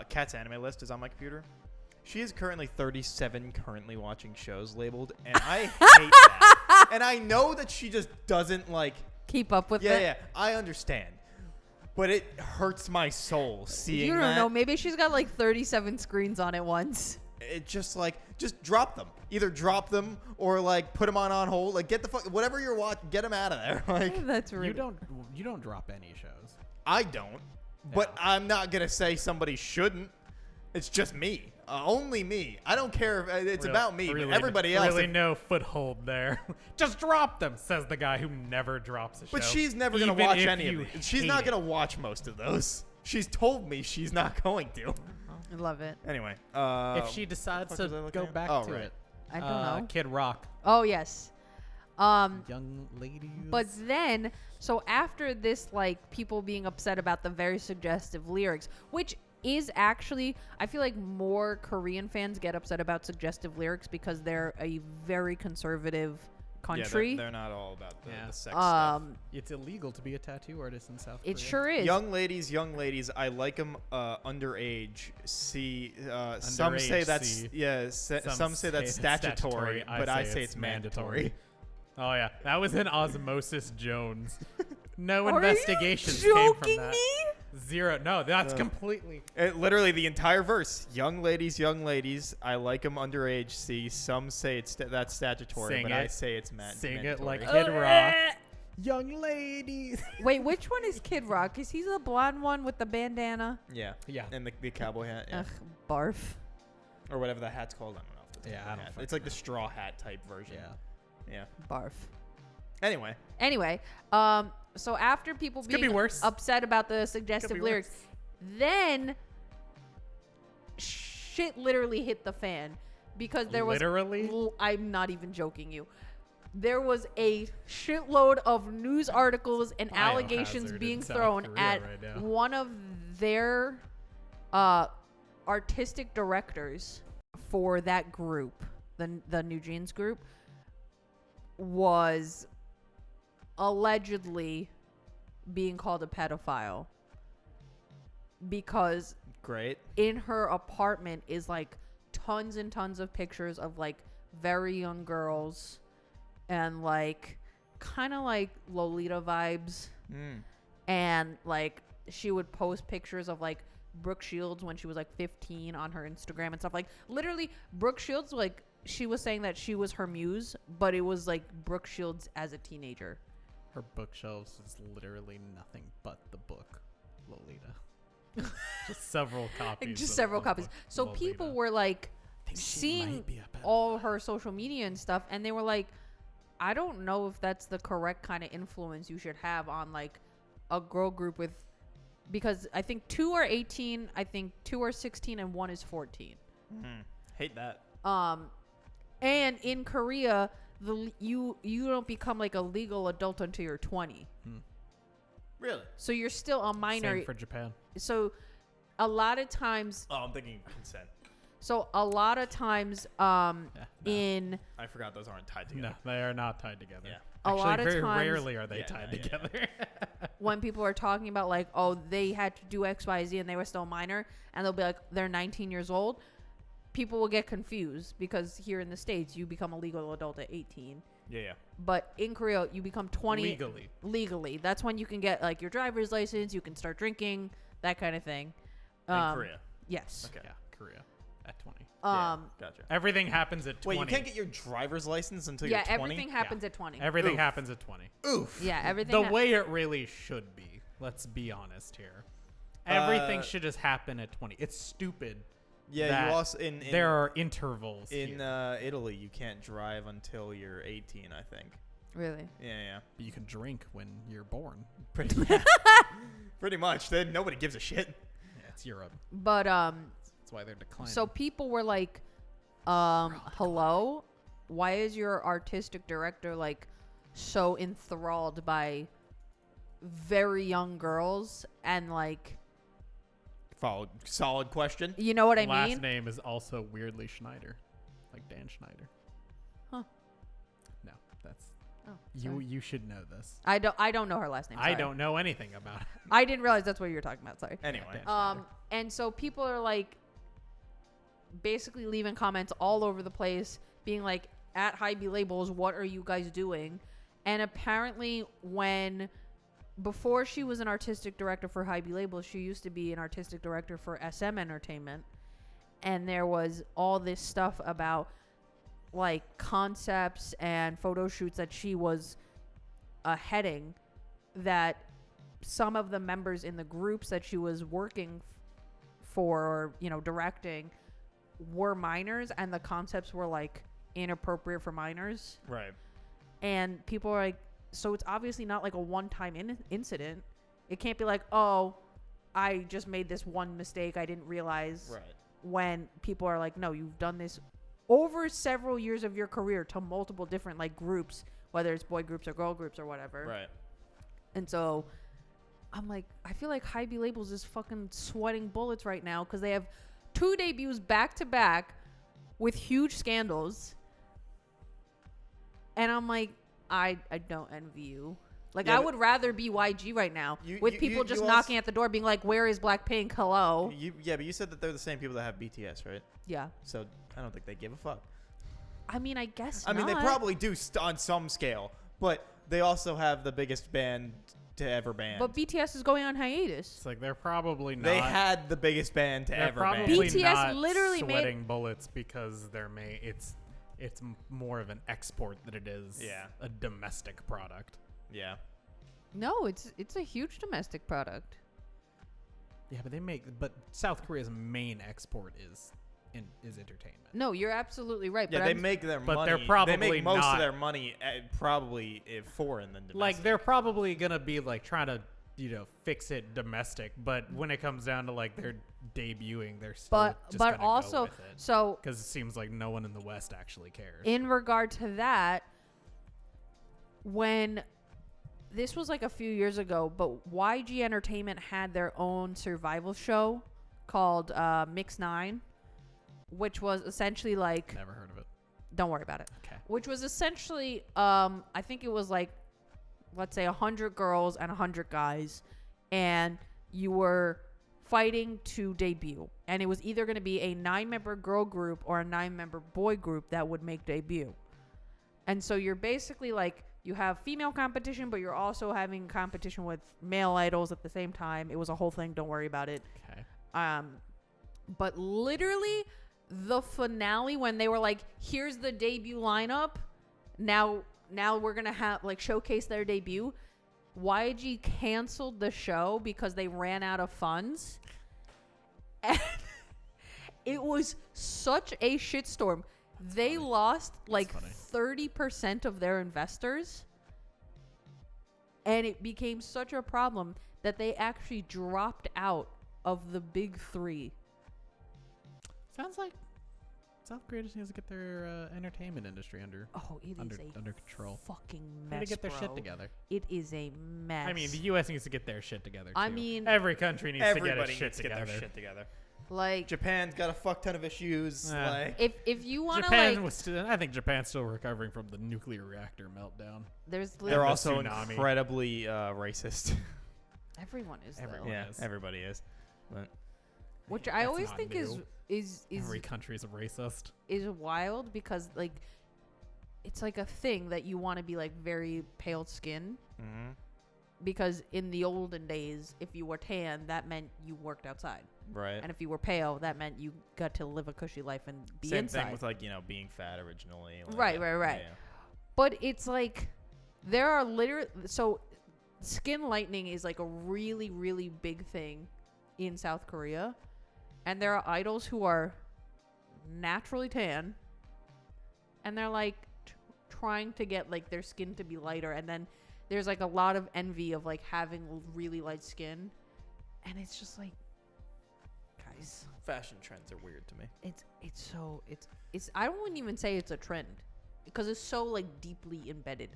Kat's anime list is on my computer. She is currently 37 currently watching shows labeled, and I hate that. And I know that she just doesn't like. Keep up with Yeah, it. yeah, I understand, but it hurts my soul seeing You don't that. know. Maybe she's got like 37 screens on at once. It just drop them. Either drop them or like put them on hold. Like get the fuck whatever you're watching, get them out of there. Like That's really. You don't drop any shows. I don't, but Yeah. I'm not gonna say somebody shouldn't. It's just me, only me. I don't care if it's about me, Really, but everybody else. Really, no foothold there. Just drop them, says the guy who never drops a show. But she's never gonna even watch if any you of it. She's hate not it. gonna watch most of those. She's told me she's not going to. I love it. Anyway, If she decides fuck was I to looking go at? back Oh, to right. it. I don't know. Kid Rock. Oh yes. Young ladies. But then, so after this, like people being upset about the very suggestive lyrics, which is actually, I feel like more Korean fans get upset about suggestive lyrics because they're a very conservative country. Yeah, they're not all about the sex stuff. It's illegal to be a tattoo artist in South It Korea. sure is. Young ladies, I like them underage. See, some say Underage, that's see. some say that's statutory, but I say it's mandatory. Oh yeah, that was in Osmosis Jones. No Are investigations you came from joking that. me? Zero. No, that's completely. Literally the entire verse. Young ladies, I like them underage. See, some say that's statutory, Sing but it. I say it's Sing mandatory. it like Kid Rock. Young ladies. Wait, which one is Kid Rock? Is he the blonde one with the bandana? Yeah, Yeah. and the cowboy hat, yeah. Ugh, barf. Or whatever the hat's called. I don't know. If it's a Yeah, cowboy I don't hat. fucking It's like the straw hat type version. Yeah. Yeah. Barf. Anyway, Anyway, so after people could be being worse. upset about the suggestive be lyrics, worse. then shit literally hit the fan because there was Literally? I'm not even joking you. There was a shitload of news articles and allegations Biohazard being in South thrown Korea at right now. one of their artistic directors for that group, the New Jeans group, was allegedly being called a pedophile because great. in her apartment is like tons and tons of pictures of like very young girls and like kind of like Lolita vibes, and like she would post pictures of like Brooke Shields when she was like 15 on her Instagram and stuff. Like literally Brooke Shields, like she was saying that she was her muse, but it was like Brooke Shields as a teenager. Her bookshelves is literally nothing but the book Lolita. Just several copies. Just of several the copies. book So Lolita. people were like Think she seeing might be a pedophile. all her social media and stuff, and they were like, I don't know if that's the correct kind of influence you should have on like a girl group with, because I think 2 are 18, I think 2 are 16, and 1 is 14. Hate that. And in Korea, you don't become like a legal adult until you're 20. Really? So you're still a minor. Same for Japan. So a lot of times, Oh, I'm thinking consent. No. in I forgot those aren't tied together. No, they are not tied together. Yeah. A Actually, lot of very times- rarely are they Yeah, tied yeah, yeah. together. when people are talking about like, oh, they had to do XYZ and they were still a minor, and they'll be like, they're 19 years old, people will get confused because here in the States, you become a legal adult at 18. Yeah, yeah. But in Korea, you become 20 Legally. legally. That's when you can get like your driver's license, you can start drinking, that kind of thing. In Korea. Yes. Okay. Yeah, Korea at 20. Yeah, gotcha. Everything happens at 20. Wait, you can't get your driver's license until Yeah, you're 20? everything happens at 20. Everything Oof. happens at 20. Oof. Yeah, everything. The way it really should be. Let's be honest here. Everything should just happen at 20. It's stupid. Yeah, that you also in there are intervals in here. Italy you can't drive until you're 18, I think. Really? Yeah, But you can drink when you're born. Pretty much. Then nobody gives a shit. it's Europe. But That's why they're declining. so people were like, hello, why is your artistic director like so enthralled by very young girls and like, Solid question. you know what I last mean? name is also weirdly Schneider, like Dan Schneider. Huh. No, that's Oh, you. sorry. You should know this. I don't know her last name. I sorry. don't know anything about it. I didn't realize that's what you were talking about. Sorry. Anyway. Dan. And so people are like basically leaving comments all over the place being like, at Hybe Labels, what are you guys doing? And apparently before she was an artistic director for Hybe Labels, she used to be an artistic director for SM Entertainment. And there was all this stuff about like concepts and photo shoots that she was heading, that some of the members in the groups that she was working for, or, you know, directing, were minors, and the concepts were like inappropriate for minors. Right. And people are like, so it's obviously not like a one-time incident. It can't be like, oh, I just made this one mistake, I didn't realize. Right. When people are like, no, you've done this over several years of your career to multiple different like groups, whether it's boy groups or girl groups or whatever. Right. And so I'm like, I feel like Hybe Labels is fucking sweating bullets right now because they have 2 debuts back to back with huge scandals. And I'm like, I don't envy you. Like, Yeah, I but- would rather be YG right now with people just you knocking at the door being like, where is Blackpink? Hello. Yeah, but you said that they're the same people that have BTS, right? Yeah. So I don't think they give a fuck. I mean, I guess I mean, they not. probably do on some scale, but they also have the biggest band to ever band. But BTS is going on hiatus. It's like they're probably not. they had the biggest band to they're ever band. probably BTS not literally made- sweating bullets because it's more of an export than it is a domestic product. Yeah. No, it's a huge domestic product. Yeah, but South Korea's main export is entertainment. No, you're absolutely right. Yeah, but they I'm- make their But money. they're they probably make most not- of their money probably foreign than domestic. Like they're probably gonna be like trying to fix it domestic, but when it comes down to like their debuting, they're still but also so because it seems like no one in the West actually cares. in regard to that, when this was like a few years ago, but YG Entertainment had their own survival show called Mix 9, which was essentially like, Never heard of it. don't worry about it. Okay. Which was essentially, I think it was like, let's say 100 girls and 100 guys, and you were fighting to debut. And it was either going to be a 9-member girl group or a 9-member boy group that would make debut. And so you're basically like, you have female competition, but you're also having competition with male idols at the same time. It was a whole thing. Don't worry about it. Okay. But literally the finale, when they were like, here's the debut lineup, now we're gonna have like showcase their debut, YG canceled the show because they ran out of funds. And it was such a shitstorm. They lost like funny. 30% of their investors, and it became such a problem that they actually dropped out of the big 3. Sounds like South Korea just needs to get their entertainment industry under control. Fucking They mess. need to get their bro. shit together. It is a mess. I mean, the U.S. needs to get their shit together. Too. I mean, every country needs to get Everybody its shit needs to get together. their shit together. like Japan's got a fuck ton of issues. Yeah. Like if you want to Japan like, was still, I think Japan's still recovering from the nuclear reactor meltdown. there's they're literally, the also tsunami. incredibly racist. everyone is though. Everyone. Yeah, is. everybody is. But Which I That's always not think new. is Every country's a racist. is wild because like it's like a thing that you want to be like very pale skin, mhm. because in the olden days if you were tan that meant you worked outside, Right. and if you were pale that meant you got to live a cushy life and be Same inside. thing with like being fat originally. Like, Right. Yeah. But it's like there are literally so skin lightening is like a really really big thing in South Korea, and there are idols who are naturally tan and they're like trying to get like their skin to be lighter, and then there's like a lot of envy of like having really light skin, and it's just like guys. Fashion trends are weird to me. It's I wouldn't even say it's a trend because it's so like deeply embedded.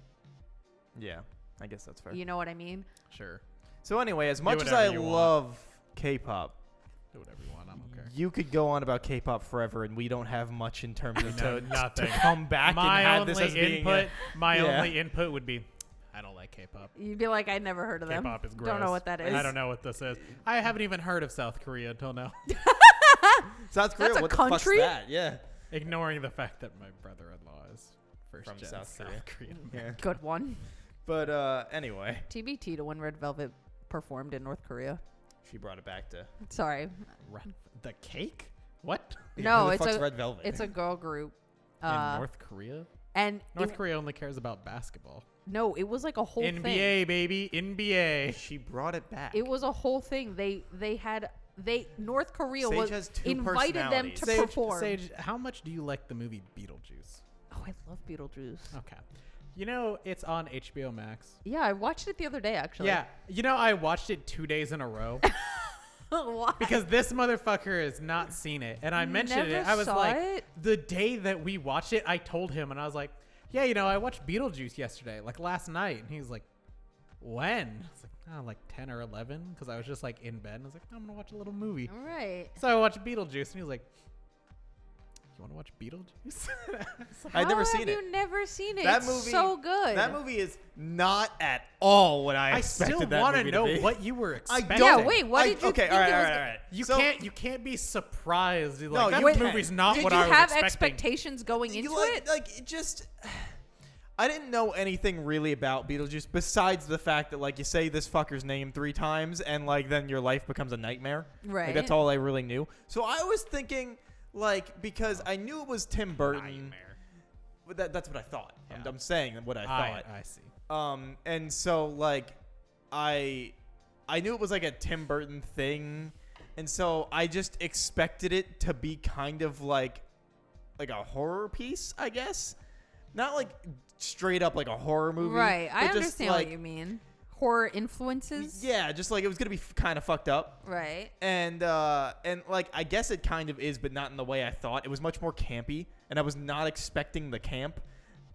Yeah, I guess that's fair. You know what I mean? Sure. So anyway, as much as whatever I you want. love K-pop, Do whatever you want. I'm okay. you could go on about K-pop forever, and we don't have much in terms of No, to nothing. come back My and have only this as being input. My yeah. only input would be, I don't like K-pop. You'd be like, I never heard of them. K-pop is gross. Don't know what that is. I don't know what this is. I haven't even heard of South Korea until now. South Korea. That's a what country? the fuck's that? Yeah. Ignoring the fact that my brother-in-law is first From gen South Korea. Korean. Yeah. Good one. But anyway, TBT to when Red Velvet performed in North Korea. she brought it back to. Sorry. The cake? What? No, who the it's fuck's a Red Velvet. it's a girl group. In North Korea? And North Korea only cares about basketball. no, it was like a whole NBA, thing. baby. NBA. She brought it back. It was a whole thing. North Korea Sage was has two invited them to personalities. perform. Sage, how much do you like the movie Beetlejuice? Oh, I love Beetlejuice. Okay. You know, it's on HBO Max. Yeah, I watched it the other day actually. Yeah. You know, I watched it 2 days in a row Why? because this motherfucker has not seen it. And I mentioned Never it. I was saw like, it? the day that we watched it, I told him, and I was like, yeah, you know, I watched Beetlejuice yesterday, like last night. And he was like, when? I was like, oh, like 10 or 11, because I was just like in bed. And I was like, I'm going to watch a little movie. All right. So I watched Beetlejuice, and he was like, you want to watch Beetlejuice? I'd never How seen have it. you never seen it? That It's movie- so good. That movie is not at all what I I expected still that want to movie know be. what you were I expecting. don't. Yeah, wait, what did you okay, think all right, it all was right, go- all right. You So- can't be surprised. Like, No, that you movie's can't. not Did what you I was have expecting. expectations going You into like, it? Like, it just. I didn't know anything really about Beetlejuice besides the fact that, like, you say this fucker's name 3 times and, like, then your life becomes a nightmare. Right. Like, that's all I really knew. So I was thinking, like, because I knew it was Tim Burton. Nightmare. But that's what I thought. Yeah. I'm saying what I thought. I see. And so like I knew it was like a Tim Burton thing, and so I just expected it to be kind of like a horror piece, I guess. Not like straight up like a horror movie. Right. I but just, understand like, what you mean. Horror influences. Yeah, just like it was gonna be kind of fucked up. Right. And like I guess it kind of is, but not in the way I thought. It was much more campy, and I was not expecting the camp.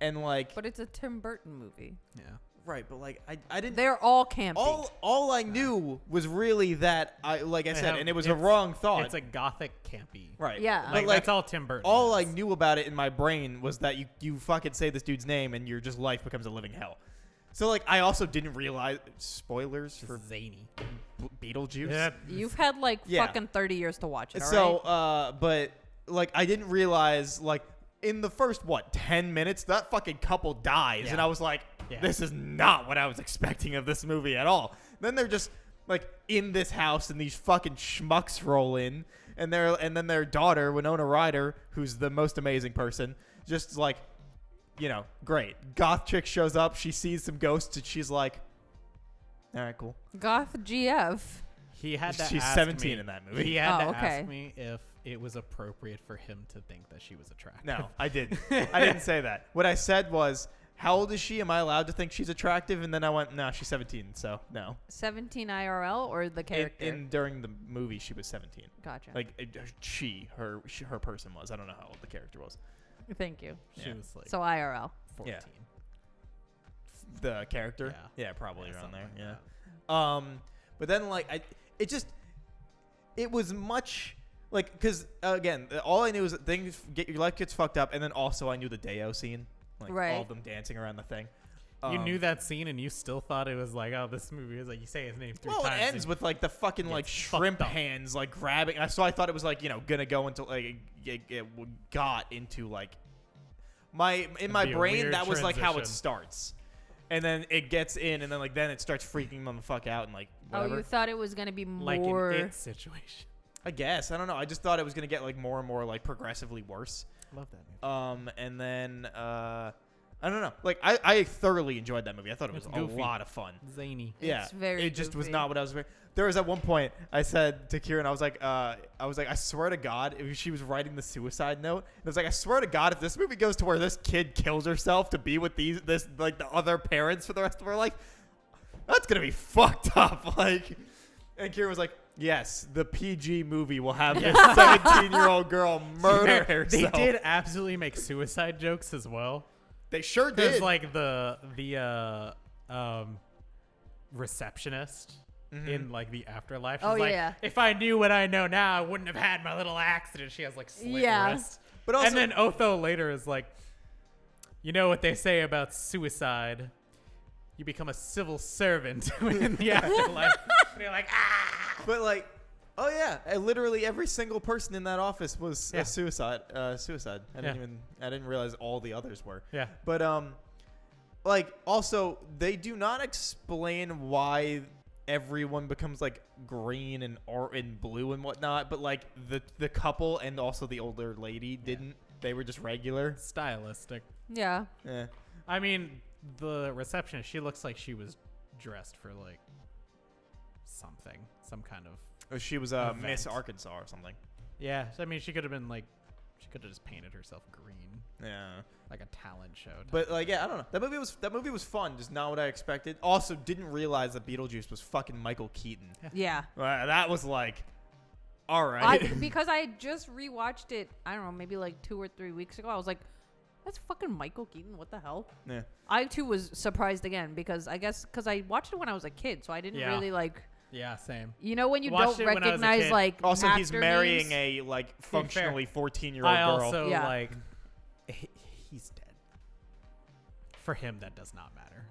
And like But it's a Tim Burton movie. Yeah. right, but like I didn't. They're all campy. All I knew was really that I said, and it was a wrong thought. It's a gothic campy. right. Yeah. But Like, like that's all Tim Burton. all I is. knew about it in my brain was that you fucking say this dude's name and your just life becomes a living hell. So like I also didn't realize spoilers for zany. Beetlejuice. Yeah. You've had like Yeah. fucking 30 years to watch it. All So, right? but like I didn't realize like in the first 10 minutes that fucking couple dies, Yeah. and I was like, Yeah. this is not what I was expecting of this movie at all. Then they're just like in this house, and these fucking schmucks roll in, and then their daughter Winona Ryder, who's the most amazing person, just like, you know, great goth chick shows up. She sees some ghosts, and she's like, all right, cool. Goth GF. He had to She's ask 17 me, in that movie. He had Oh, to okay. ask me if it was appropriate for him to think that she was attractive. No, I didn't. I didn't say that. What I said was, how old is she? Am I allowed to think she's attractive? And then I went, no, she's 17, so no. 17 IRL or the character? During the movie, she was 17. Gotcha. Like her person was. I don't know how old the character was. Thank you. She Yeah. was like So IRL. 14. Yeah. The character. Yeah. Probably Yeah, around there. something like Yeah. But then like it was much like because again all I knew was that your life gets fucked up, and then also I knew the Deo scene, like Right. all of them dancing around the thing. You knew that scene and you still thought it was like, oh, this movie is like you say his name 3 Well, times. it ends with like the fucking like gets fucked shrimp up. hands like grabbing. So I thought it was like gonna go into like it got into like my be a brain weird that was like how it transition. starts, and then it gets in, and then like then it starts freaking them the fuck out, and like whatever. Oh, you thought it was going to be like more. an it situation. I guess I don't know. I just thought it was gonna get like more and more like progressively worse. Love that movie. And then I don't know. Like I thoroughly enjoyed that movie. I thought it was It's a goofy. lot of fun. Zany. Yeah, It's very it just was goofy. not what I was. There was at one point I said to Kieran, I was like, I swear to God, if she was writing the suicide note, and I was like, I swear to God, if this movie goes to where this kid kills herself to be with the other parents for the rest of her life, that's gonna be fucked up. Like, And Kieran was like, yes, the PG movie will have this 17-year-old girl murder herself. They did absolutely make suicide jokes as well. They sure There's did. like the receptionist in like the afterlife. She's Oh, like, yeah. if I knew what I know now, I wouldn't have had my little accident. She has like slit Yeah. wrist. But also, And then Otho later is like, you know what they say about suicide? You become a civil servant in the afterlife. And you're like, ah! but like, oh yeah, literally every single person in that office was Yeah. a suicide. I Yeah. didn't realize all the others were. Yeah. But like also they do not explain why everyone becomes like green and blue and whatnot. But like the couple and also the older lady didn't. They were just regular. Stylistic. Yeah. Yeah. I mean, the receptionist, she looks like she was dressed for like something, some kind of. She was Event. Miss Arkansas or something. Yeah, so, I mean, she could have been like, she could have just painted herself green, Yeah. like a talent show. type. But like, yeah, I don't know. That movie was fun, just not what I expected. Also, didn't realize that Beetlejuice was fucking Michael Keaton. Yeah. That was like, all right. Because I just rewatched it, I don't know, maybe like 2 or 3 weeks ago. I was like, that's fucking Michael Keaton. What the hell? Yeah. I too was surprised again because I guess because I watched it when I was a kid, so I didn't Yeah. really like. Yeah, same. You know when you Watched don't it when I was a recognize kid. like. Also, he's actor marrying names? a like functionally 14-year-old I girl. also Yeah. like, he's dead. For him, that does not matter.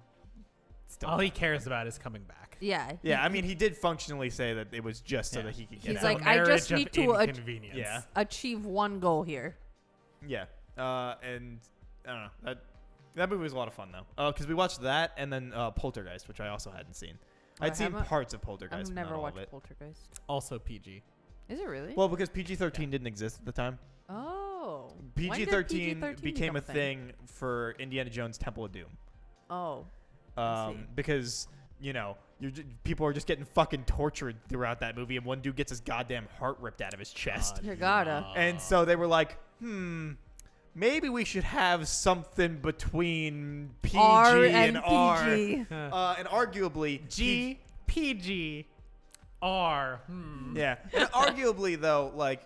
Still All he cares about is coming back. Yeah. Yeah, I mean, he did functionally say that it was just so Yeah. that he could get He's out. like, A I just marriage of need to inconvenience. Yeah. achieve one goal here. Yeah. And I don't know. That movie was a lot of fun though. Because we watched that and then Poltergeist, which I also hadn't seen. I I'd seen haven't- parts of Poltergeist, I've but never not all of watched it. Poltergeist. Also PG. Is it really? Well, because PG-13 didn't exist at the time. Oh. When did PG-13 PG-13 became a become thing for Indiana Jones Temple of Doom. Oh. I see. Because you know people are just getting fucking tortured throughout that movie, and one dude gets his goddamn heart ripped out of his chest. You gotta. And so they were like, maybe we should have something between PG R and and R. PG. And arguably, G, PG, R. Yeah. And arguably, though, like,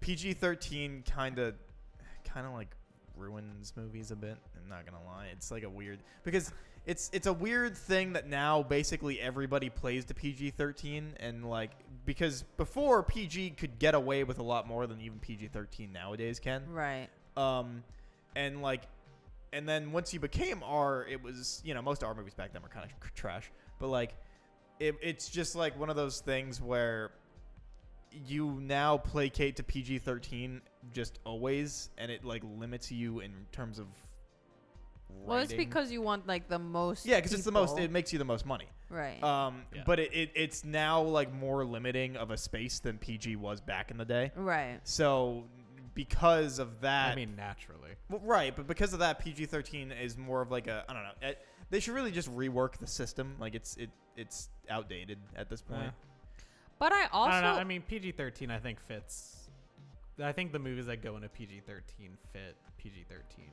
PG-13 kind of like ruins movies a bit. I'm not going to lie. It's like a weird... Because it's a weird thing that now basically everybody plays to PG-13. And, like, because before PG could get away with a lot more than even PG-13 nowadays can. Right. And like, and then once you became R, it was, you know, most R movies back then were kind of trash, but like, it's just like one of those things where you now placate to PG-13 just always, and it like limits you in terms of writing. Well, it's because you want like the most. Yeah, because it's the most, people. it makes you the most money. Right. Yeah. But it's now like more limiting of a space than PG was back in the day. right. So because of that, I mean, naturally. well, right, but because of that, PG-13 is more of like a, I don't know. They should really just rework the system. Like it's outdated at this point. But I also. I don't know. I mean, PG-13 I think fits. I think the movies that go into PG-13 fit PG-13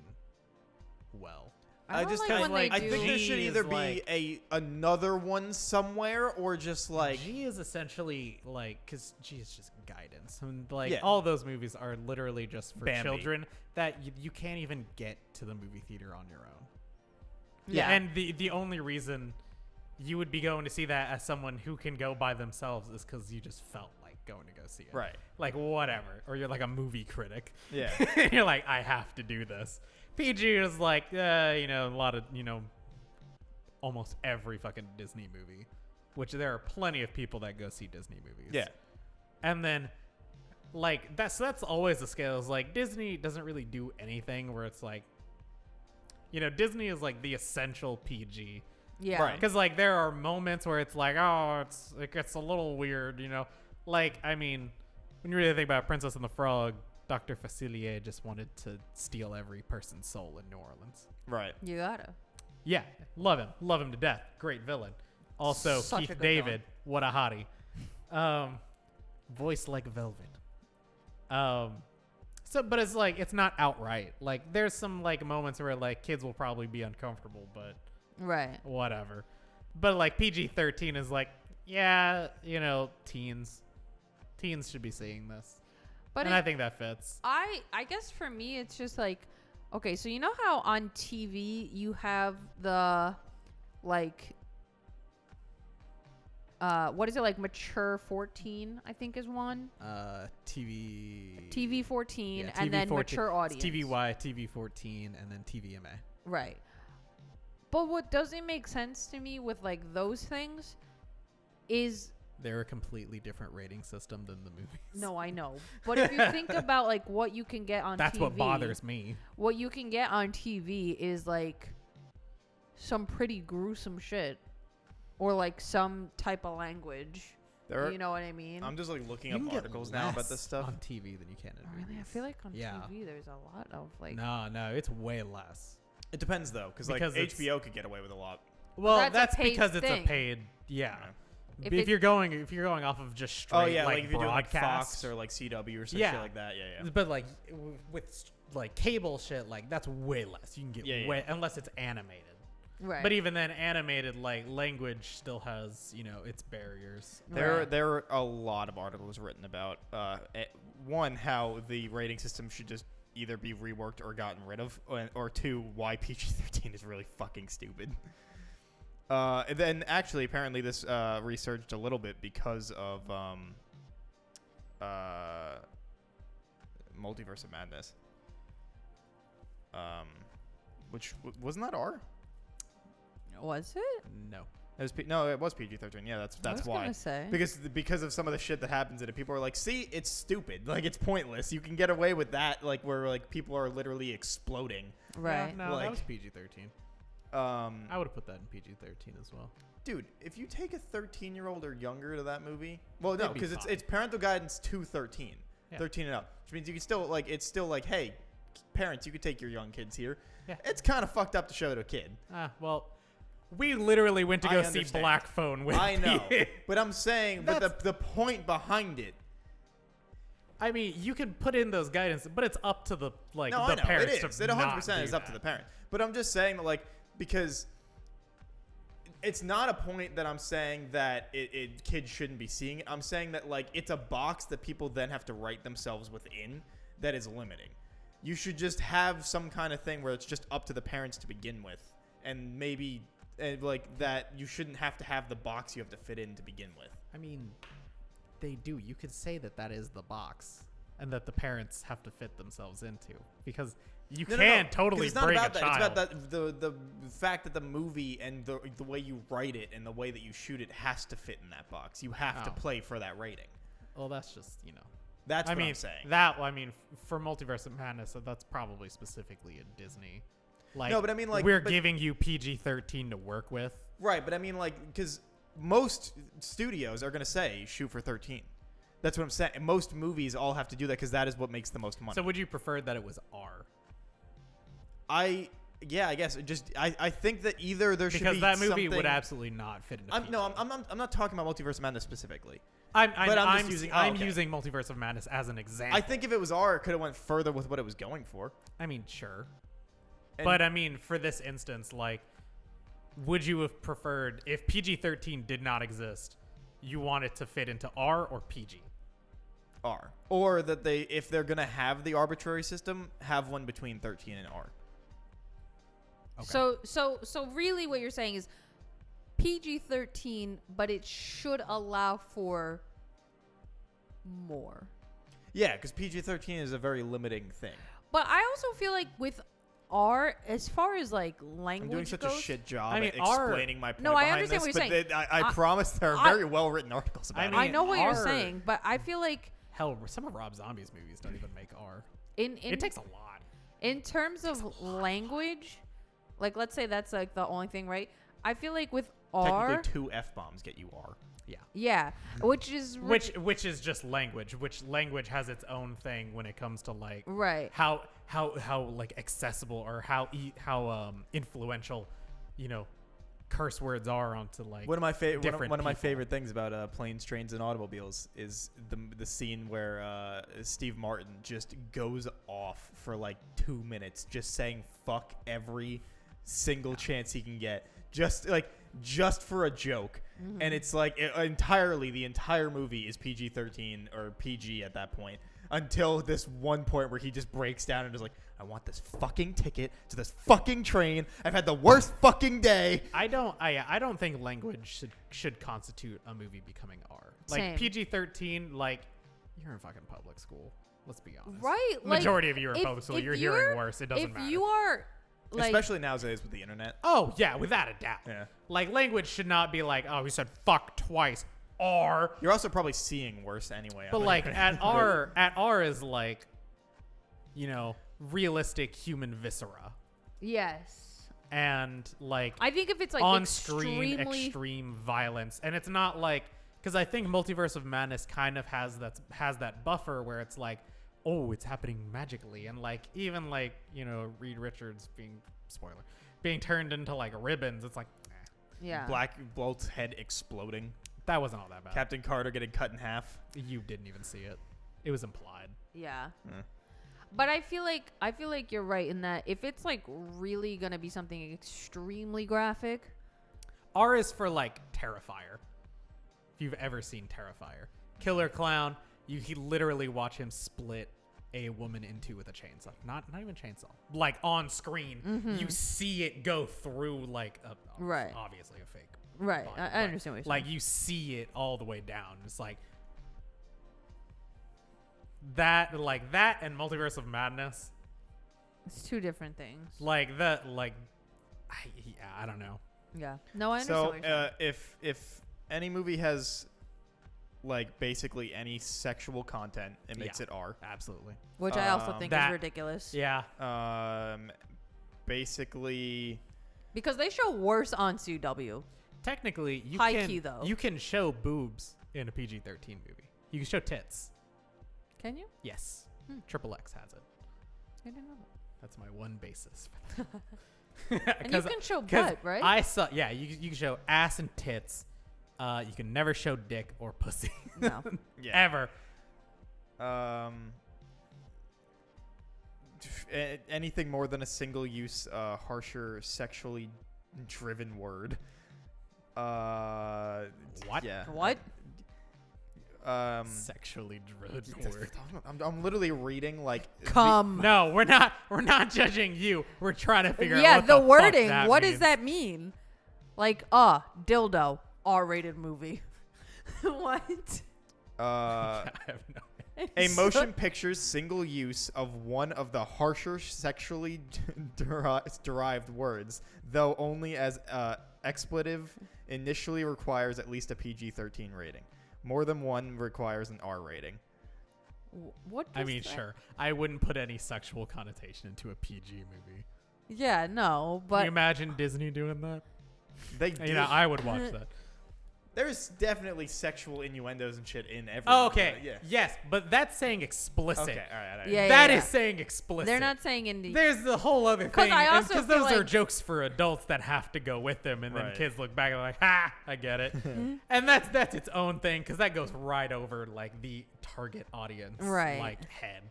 well. I don't just like kind when of they I do- think there should G either is be like- another one somewhere or just like G is essentially like, because G is just guidance. And like Yeah. all those movies are literally just for Bambi. children that you can't even get to the movie theater on your own. Yeah. And the only reason you would be going to see that as someone who can go by themselves is because you just felt like going to go see it. right. Like whatever. Or you're like a movie critic. Yeah. You're like, I have to do this. PG is like, you know, a lot of, you know, almost every fucking Disney movie, which there are plenty of people that go see Disney movies. Yeah. And then, like, that's always the scale. Is like Disney doesn't really do anything where it's like, you know, Disney is like the essential PG. Yeah. Right. Because like there are moments where it's like, oh, it gets a little weird, you know. Like, I mean, when you really think about Princess and the Frog, Dr. Facilier just wanted to steal every person's soul in New Orleans. Right. You gotta. Yeah, love him to death. Great villain. Also, Such a Keith good David, what a hottie. Voice like velvet. So, but it's like it's not outright. Like, there's some like moments where like kids will probably be uncomfortable, but Right. whatever. But like PG-13 is like, yeah, teens should be seeing this, But and I think that fits. I guess for me it's just like, okay, so you know how on TV you have the like what is it, like mature 14 I think is one, TV 14, yeah, and TV then 14. mature audience. It's TVY, TV 14, and then TVMA. Right. But what doesn't make sense to me with like those things is, They're a completely different rating system than the movies. no, I know, but if you think about like what you can get on That's TV, what bothers me. what you can get on TV is like some pretty gruesome shit, or like some type of language. There are, You know what I mean? I'm just like looking You up can get articles now about less this stuff. on TV than you can in Oh, really? I movies. feel like on Yeah. TV there's a lot of like. No, it's way less. It depends though, because like Because it's- HBO could get away with a lot. Well, that's a that's paid because it's thing. a paid. Yeah. If If it- you're going off of just straight Oh yeah, like if you're doing like broadcast, Fox or like CW or some Yeah. shit like that. Yeah. but like with like cable shit, like that's way less. You can get Yeah. way unless it's animated. Right. But even then, animated like language still has its barriers. Right. There are a lot of articles written about one, how the rating system should just either be reworked or gotten rid of, or two, why PG-13 is really fucking stupid. And then actually, apparently, this researched a little bit because of Multiverse of Madness. Which wasn't that R? Was it? No. It was no, it was PG-13. Yeah, that's I was why. Gonna say. Because of some of the shit that happens in it, people are like, "See, it's stupid. Like it's pointless. You can get away with that. Like where like people are literally exploding." Right. Yeah, no, Like- that was PG-13. I would have put that in PG-13 as well. Dude, if you take a 13-year-old or younger to that movie, well, no, They'd be because fine. it's parental guidance to 13, Yeah. 13 and up, which means you can still like it's still like, hey, parents, you could take your young kids here. Yeah. It's kind of fucked up to show to a kid. Well, we literally went to I go see understand. Black Phone with I know, the- but I'm saying, but the point behind it. I mean, you can put in those guidance, but it's up to the No, the I know parents it is. to It 100% not is do up to that. the parent. But I'm just saying that, like, because it's not a point that I'm saying that kids shouldn't be seeing it. I'm saying that like it's a box that people then have to write themselves within that is limiting. You should just have some kind of thing where it's just up to the parents to begin with, and maybe like that you shouldn't have to have the box you have to fit in to begin with. I mean, they do. You could say that is the box, and that the parents have to fit themselves into, because you No, can 'cause totally it's not bring about a that. child. It's about the fact that the movie and the way you write it and the way that you shoot it has to fit in that box. You have to Oh. play for that rating. Well, that's just That's I what mean, I'm saying. for Multiverse of Madness, that's probably specifically a Disney. Like, No, but I mean, like, we're but- giving you PG-13 to work with. Right, but I mean, like, because most studios are going to say shoot for 13. That's what I'm saying. Most movies all have to do that because that is what makes the most money. So would you prefer that it was R? I guess I think that either there should be Because that movie would something- absolutely not fit into. PG. I'm not talking about Multiverse of Madness specifically. I'm just using- oh, I'm okay. using Multiverse of Madness as an example. I think if it was R, it could have went further with what it was going for. I mean, sure. And- But I mean, for this instance, like, would you have preferred if PG-13 did not exist, you want it to fit into R or PG? R, or that if they're gonna have the arbitrary system, have one between 13 and R. Okay. So really what you're saying is PG-13, but it should allow for more. Yeah, because PG-13 is a very limiting thing. But I also feel like with R, as far as like language I'm doing such goes, a shit job I mean, at R- explaining my point No, I behind understand this, what you're but saying. I promise there are I- very well written articles about I it. mean, I know what R- you're saying, but I feel like Hell, some of Rob Zombie's movies don't even make R. in It takes a lot. in terms of language, like let's say that's like the only thing, right? I feel like with R, Technically, 2 F-bombs get you R. Yeah. yeah, which is Which is just language. Which language has its own thing when it comes to like right. how like accessible or how influential, curse words are onto like One of my favorite different one of my people. favorite things about planes, trains, and automobiles is the scene where Steve Martin just goes off for like 2 minutes, just saying fuck every single chance he can get. Just like just for a joke. And it's like entirely the entire movie is PG-13 or PG at that point, until this one point where he just breaks down and is like, I want this fucking ticket to this fucking train. I've had the worst fucking day. I don't think language should constitute a movie becoming R. Like Same. PG-13, like you're in fucking public school. Let's be honest. Right? Like, Majority of you are in if- public school. if You're hearing worse. It doesn't matter. If you are, like, Especially nowadays with the internet. Oh yeah, without a doubt. Yeah. Like language should not be like, oh, he said fuck twice. R. You're also probably seeing worse anyway. But on the like internet. at R is like, you know, realistic human viscera, yes. and like I think if it's like on screen extremely, extreme violence, and it's not like, because I think Multiverse of Madness kind of has that buffer where it's like, oh, it's happening magically, and like even like, you know, Reed Richards being turned into like ribbons. It's like, yeah. Black Bolt's head exploding. that wasn't all that bad. Captain Carter getting cut in half. You didn't even see it. It was implied. Yeah. Mm. But I feel like you're right in that if it's like really gonna be something extremely graphic, R is for like Terrifier. If you've ever seen Terrifier, Killer Clown, you literally watch him split a woman in two with a chainsaw. Not even chainsaw. Like on screen, you see it go through like Right. obviously a fake. right? body, I but, understand what you're saying. like you see it all the way down. It's like that and Multiverse of Madness. It's two different things. Like that I don't know. Yeah. No, I understand So what you're saying. if any movie has like basically any sexual content, it makes Yeah. it R. Absolutely. Which I also think that- is ridiculous. Yeah. Basically, Because they show worse on CW. Technically, you High can key, though. you can show boobs in a PG-13 movie. You can show tits. Can you? Yes. Hmm. Triple X has it. I didn't know that. That's my one basis. And you can show 'cause butt, right? I saw. Yeah, you can show ass and tits. You can never show dick or pussy. No. yeah. Ever. Anything more than a single use, harsher, sexually driven word. What? Yeah. What? Sexually driven It's- word. I'm literally reading like Come. No, we're not judging you. We're trying to figure Yeah, out what the fuck wording. that What means. does that mean? Like, dildo, R-rated movie. What? I have no. A motion picture's single use of one of the harsher sexually derived words, though only as expletive, initially requires at least a PG-13 rating. More than one requires an R rating. What? I does mean, that- sure. I wouldn't put any sexual connotation into a PG movie. Yeah, no, Can but you imagine Disney doing that? They You do. know, I would watch that. There's definitely sexual innuendos and shit in every. Oh, okay. Yeah. Yes, but that's saying explicit. Okay. All right. Yeah, That yeah. is saying explicit. they're not saying indie. There's the whole other 'Cause thing. I also Because feel those are like- jokes for adults that have to go with them, and then Right. kids look back and are like, "Ha, I get it." And that's its own thing because that goes right over like the target audience, Right. Like head.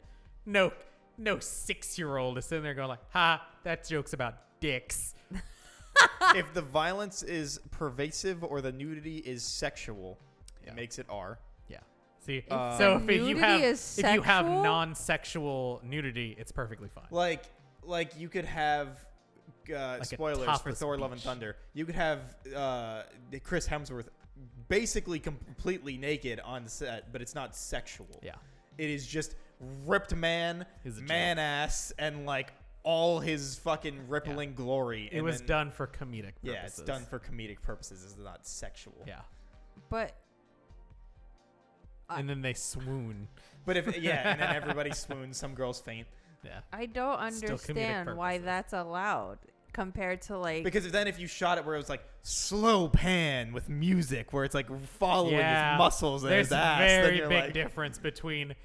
No 6-year-old is sitting there going like, "Ha, that joke's about dicks." If the violence is pervasive or the nudity is sexual, Yeah. it makes it R. Yeah. See, the so if you nudity have is if you have sexual? non-sexual nudity, it's perfectly fine. Like you could have a spoilers for topless Thor: Love and beach. Thunder. You could have Chris Hemsworth basically completely naked on set, but it's not sexual. Yeah. It is just ripped man, Is a man ass, and like all his fucking rippling glory. It and was then- done for comedic purposes. Yeah, it's done for comedic purposes. It's not sexual. Yeah. but And then they swoon. But if and then everybody swoons. Some girls faint. Yeah. I don't Still comedic understand why purposes. that's allowed compared to like. Because then if you shot it where it was like slow pan with music, where it's like following his muscles and There's his ass, a then very you're big like, difference between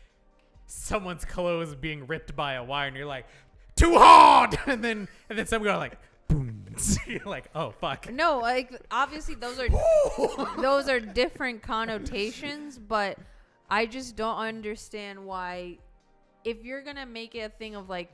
someone's clothes being ripped by a wire and you're like, too hard, and then some guy like, boom. You're like, oh fuck. No, like obviously those are different connotations, but I just don't understand why if you're gonna make it a thing of like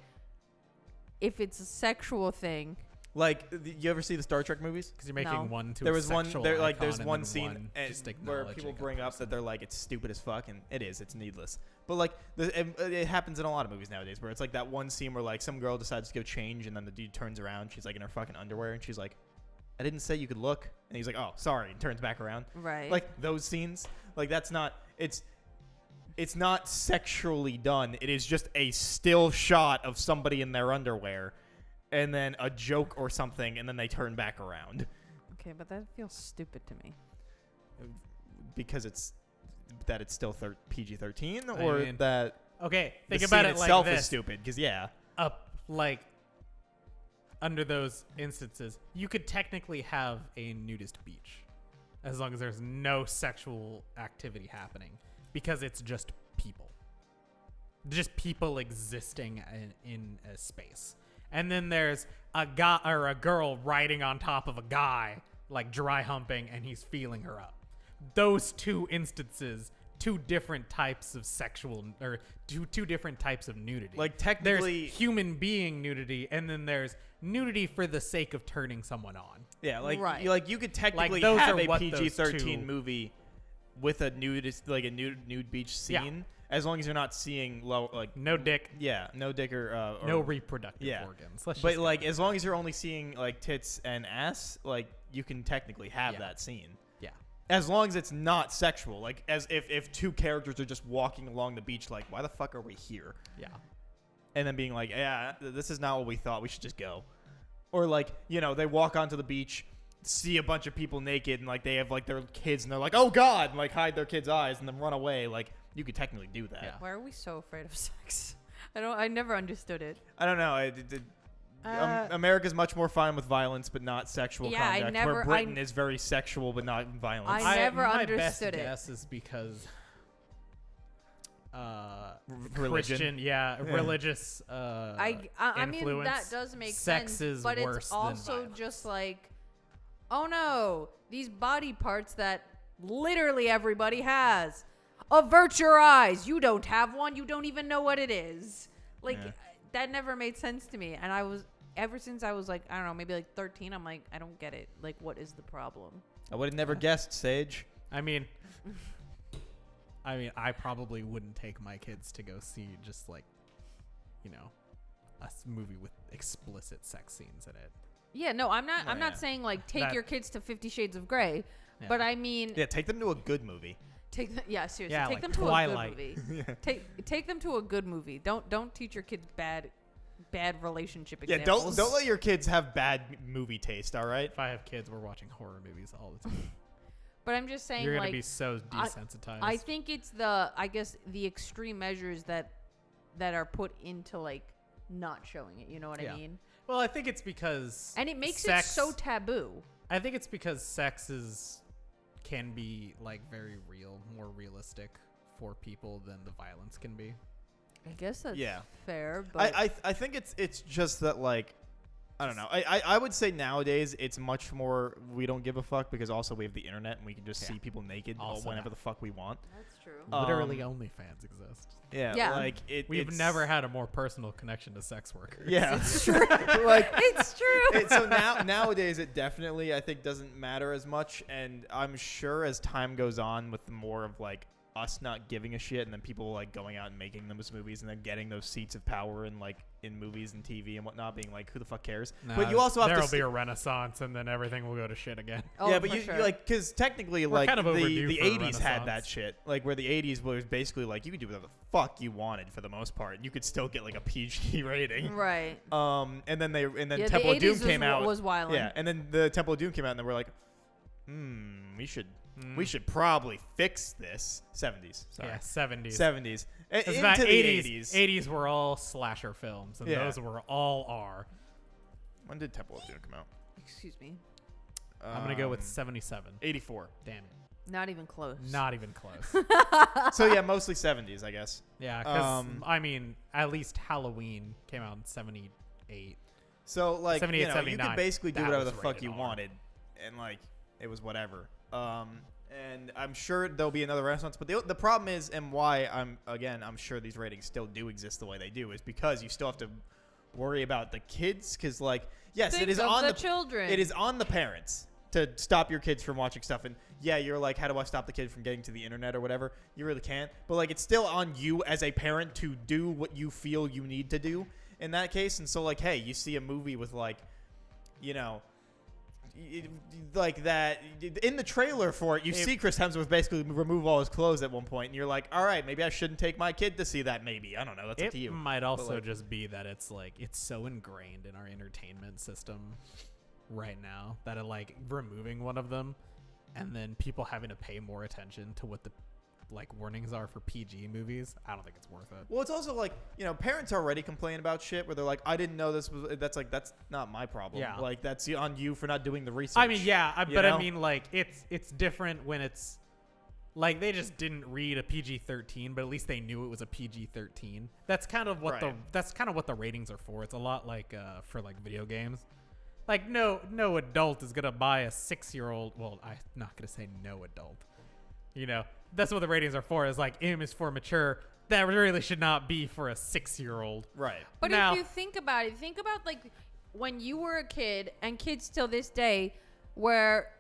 if it's a sexual thing, Like, you ever see the Star Trek movies? Because you're making No. one to There a was one. sexual There like icon there's and one then scene one just where acknowledging people a bring up that person. they're like it's stupid as fuck, and it is. It's needless. But like it happens in a lot of movies nowadays where it's like that one scene where like some girl decides to go change, and then the dude turns around. She's like in her fucking underwear, and she's like, "I didn't say you could look," and he's like, "Oh, sorry," and turns back around. Right. Like those scenes, like that's not. It's not sexually done. It is just a still shot of somebody in their underwear, and then a joke or something, and then they turn back around. Okay, but that feels stupid to me. Because it's still PG-13, I or mean, that Okay, the think about scene it like itself this. is stupid. Because Like under those instances, you could technically have a nudist beach as long as there's no sexual activity happening because it's just people existing in a space. And then there's a guy or a girl riding on top of a guy, like dry humping, and he's feeling her up. Those two instances, two different types of sexual or two different types of nudity. like technically, There's human being nudity, and then there's nudity for the sake of turning someone on. yeah, like Right. you could technically those have are a what those PG-13 two- movie with a nude beach scene, as long as you're not seeing No dick, no dick or no reproductive yeah. organs. Let's But just go like with as long as you're only seeing like tits and ass, like you can technically have Yeah. that scene. yeah. As long as it's not sexual, like as if two characters are just walking along the beach, like why the fuck are we here? Yeah. And then being like, yeah, this is not what we thought. We should just go. Or like, they walk onto the beach, see a bunch of people naked, and like they have like their kids, and they're like, oh god, and like hide their kids' eyes, and then run away. Like you could technically do that. Yeah. Why are we so afraid of sex? I never understood it. I don't know. America's much more fine with violence, but not sexual Yeah, I conduct. never- where Britain is very sexual, but not violent. I never my understood it. best guess is because Religion. Christian, religious. I mean influence. that does make Sex sense, is but worse it's than also violence. just like, oh no, these body parts that literally everybody has. Avert your eyes. You don't have one. You don't even know what it is. Like Yeah. that never made sense to me, and I was ever since I was like I don't know maybe like 13. I'm like I don't get it. Like what is the problem? I would have never guessed, Sage. I mean, I probably wouldn't take my kids to go see just like, a movie with explicit sex scenes in it. Yeah, no, I'm not. Oh, I'm yeah. not saying like take That- your kids to 50 Shades of Grey, Yeah. but I mean Yeah, take them to a good movie. take them. Yeah, seriously, Yeah, take like them to Twilight. a good movie. Take them to a good movie. Don't teach your kids bad relationship Yeah, examples. don't let your kids have bad movie taste. All right. If I have kids, we're watching horror movies all the time. But I'm just saying You're gonna like be so I- desensitized. I think it's the extreme measures that are put into like not showing it. You know what Yeah. I mean? well, I think it's because And it makes sex, it so taboo. I think it's because sex can be like very real, more realistic for people than the violence can be. I guess that's Yeah. fair, but I think it's just that like I don't know. I would say nowadays it's much more we don't give a fuck because also we have the internet and we can just Yeah. see people naked Also whenever that. the fuck we want. that's true. Literally, OnlyFans exist. Yeah, Yeah. like We've it's, never had a more personal connection to sex workers. Yeah, It's true. like It's true. so nowadays it definitely I think doesn't matter as much, and I'm sure as time goes on with more of like us not giving a shit and then people like going out and making those movies and then getting those seats of power and like in movies and TV and whatnot being like who the fuck cares. But you also have there'll to be a renaissance, and then everything will go to shit again. Oh, yeah, but for you sure. like because technically We're like kind of overdue the for a 80s had that renaissance. shit like where the 80s was basically like you could do whatever the fuck you wanted for the most part. You could still get like a PG rating. Right. And then Yeah, the Temple of Doom 80s came out. was violent. Yeah, and then the Temple of Doom came out, and they were like, we should probably fix this. 70s, sorry. Yeah, 70s. 70s. It's Into not the 80s. 80s. 80s were all slasher films, and Yeah. those were all R. When did Temple of Doom come out? Excuse me. I'm gonna go with 77. 84. Damn it, Not even close. not even close. So yeah, mostly 70s, I guess. Yeah, because Um, at least Halloween came out in 78. So like 78, you could 79, basically do that whatever the was fuck rated you R. wanted, and like it was whatever. And I'm sure there'll be another renaissance, but the problem is, and why I'm sure these ratings still do exist the way they do, is because you still have to worry about the kids, because like Yes, Think it is of on the children. It is on the parents to stop your kids from watching stuff. And yeah, you're like, how do I stop the kid from getting to the internet or whatever? You really can't. But like, it's still on you as a parent to do what you feel you need to do in that case. And so like, hey, you see a movie with like, you know, like that in the trailer for it, you see Chris Hemsworth basically remove all his clothes at one point, and you're like, all right, maybe I shouldn't take my kid to see that. Maybe, I don't know. That's up to you. It might also like- just be that it's like it's so ingrained in our entertainment system right now that it, like removing one of them and then people having to pay more attention to what the like warnings are for PG movies. I don't think it's worth it. Well, it's also like, you know, parents already complain about shit where they're like, I didn't know this was. That's like, that's not my problem. Yeah. Like, that's on you for not doing the research. I mean, yeah, you but know? I mean, like it's different when it's like they just didn't read a PG-13, but at least they knew it was a PG-13. That's kind of what Right. that's kind of what the ratings are for. It's a lot like for like video games. Like no adult is gonna buy a 6-year-old. Well, I'm not gonna say no adult. You know, that's what the ratings are for. Is like M is for mature. That really should not be for a 6-year-old. right. But Now- if you think about it, think about like when you were a kid and kids till this day where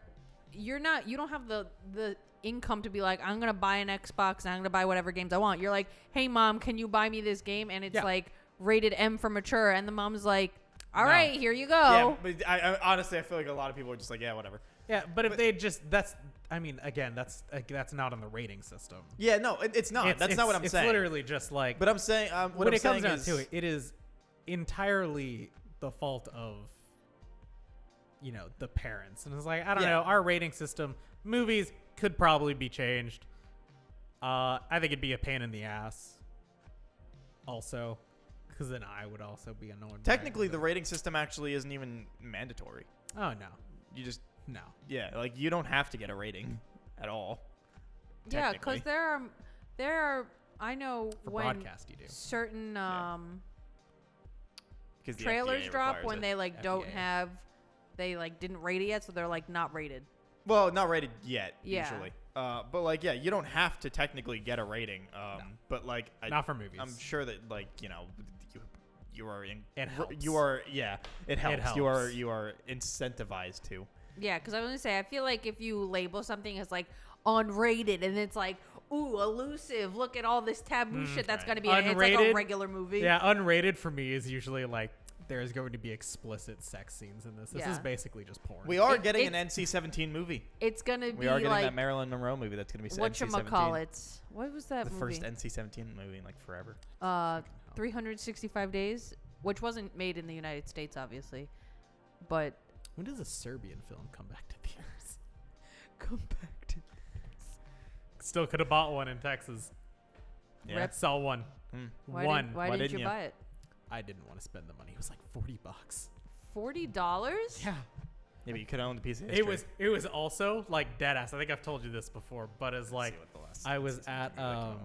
you don't have the income to be like, I'm going to buy an Xbox and I'm going to buy whatever games I want. You're like, hey mom, can you buy me this game? And it's Yeah. like rated M for mature. And the mom's like, all No. right, here you go. Yeah, but I honestly, I feel like a lot of people are just like, yeah, whatever. Yeah, but if they just I mean, again, that's not on the rating system. Yeah, no, it's not. That's not what I'm saying. It's literally just like But I'm saying, what when I'm it comes saying down is, to it, it is entirely the fault of the parents. And it's like, I don't Yeah. know, our rating system, movies could probably be changed. I think it'd be a pain in the ass. Also, because then I would also be annoyed. by it, technically, the but- rating system actually isn't even mandatory. Oh no, You just, no. yeah, like you don't have to get a rating at all. Yeah, because technically. there are, I know For when broadcast, you do. certain 'Cause the trailers FDA drop requires when it. they like don't FDA. have, they like didn't rate it yet, so they're like not rated. Well, not rated yet, Yeah. usually. But like, yeah, you don't have to technically get a rating. But like, Not for movies. I'm sure that like, you know, you are in. It helps. You are, yeah, it helps. You helps. are incentivized to. Yeah, because I was gonna say, I feel like if you label something as like unrated and it's like, ooh, elusive, look at all this taboo shit that's right. gonna be in it. It's like a Unrated? regular movie. Yeah, unrated for me is usually like there's going to be explicit sex scenes in this. This is Yeah. basically just porn. We are It- getting an it's- NC-17 movie. It's gonna be We are getting like that Marilyn Monroe movie that's going to be NC-17. whatchamacallits. What was that The movie? first NC-17 movie in like forever. 365 Days, which wasn't made in the United States, obviously, but When does a Serbian film come back to theaters? come back to Still could have bought one in Texas. Yeah. Rep- Saw one. Hmm. One. Why Why didn't didn't you you? buy it? I didn't want to spend the money. It was like $40. $40? Yeah. Yeah, but you could own the piece of history. It was also like dead ass. I think I've told you this before, but it's like See what the last I was NC-17 at movie like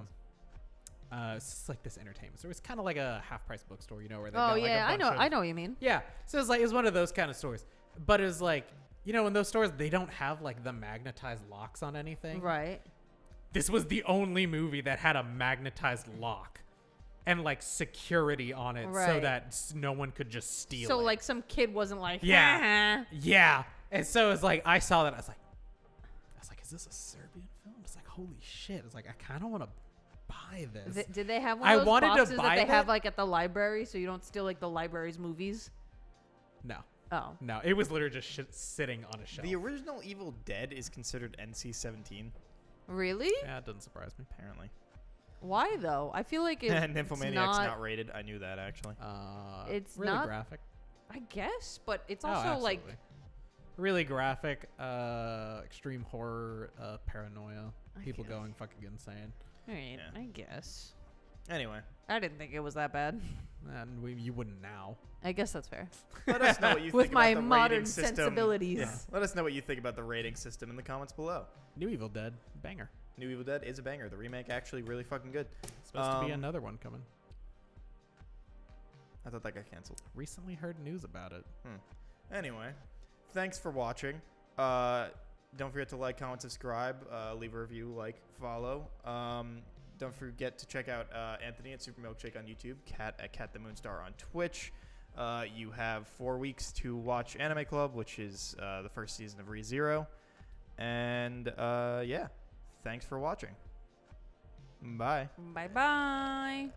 was. it's just like this entertainment store. It's kind of like a half price bookstore, you know, where they Oh got like yeah, a I bunch know, of- I know what you mean. Yeah. So it's like it's one of those kind of stores. But it's like, you know, in those stores they don't have like the magnetized locks on anything. Right. This was the only movie that had a magnetized lock and like security on it so Right. that no one could just steal it. So like some kid wasn't like, Yeah. Yeah. And so it's like I saw that I was like, is this a Serbian film? It's like, holy shit. It's like I kind of want to buy this. Did they have one I of those wanted to boxes buy that they have that. like at the library so you don't steal like the library's movies? No. Oh. No, it was literally just sitting on a shelf. The original Evil Dead is considered NC-17, Really? Yeah, it doesn't surprise me. apparently. Why though? I feel like And it's Nymphomaniac's not, not rated. I knew that actually. It's really not- graphic. I guess, but it's Oh, also like absolutely. really graphic, extreme horror, paranoia, I people guess. going fucking insane. all right, Yeah. I guess. Anyway, I didn't think it was that bad. And you wouldn't now. I guess that's fair. let us know what you With think my about the modern rating system. sensibilities. Yeah. Let us know what you think about the rating system in the comments below. New Evil Dead, banger. New Evil Dead is a banger. The remake actually really fucking good. Supposed to be Um, another one coming. I thought that got canceled. Recently heard news about it. Anyway, thanks for watching. Don't forget to like, comment, subscribe, leave a review, like, follow. Don't forget to check out Anthony at Super Milkshake on YouTube, Kat at Kat the Moonstar on Twitch. You have 4 weeks to watch Anime Club, which is the first season of ReZero. And yeah, thanks for watching. Bye. Bye bye.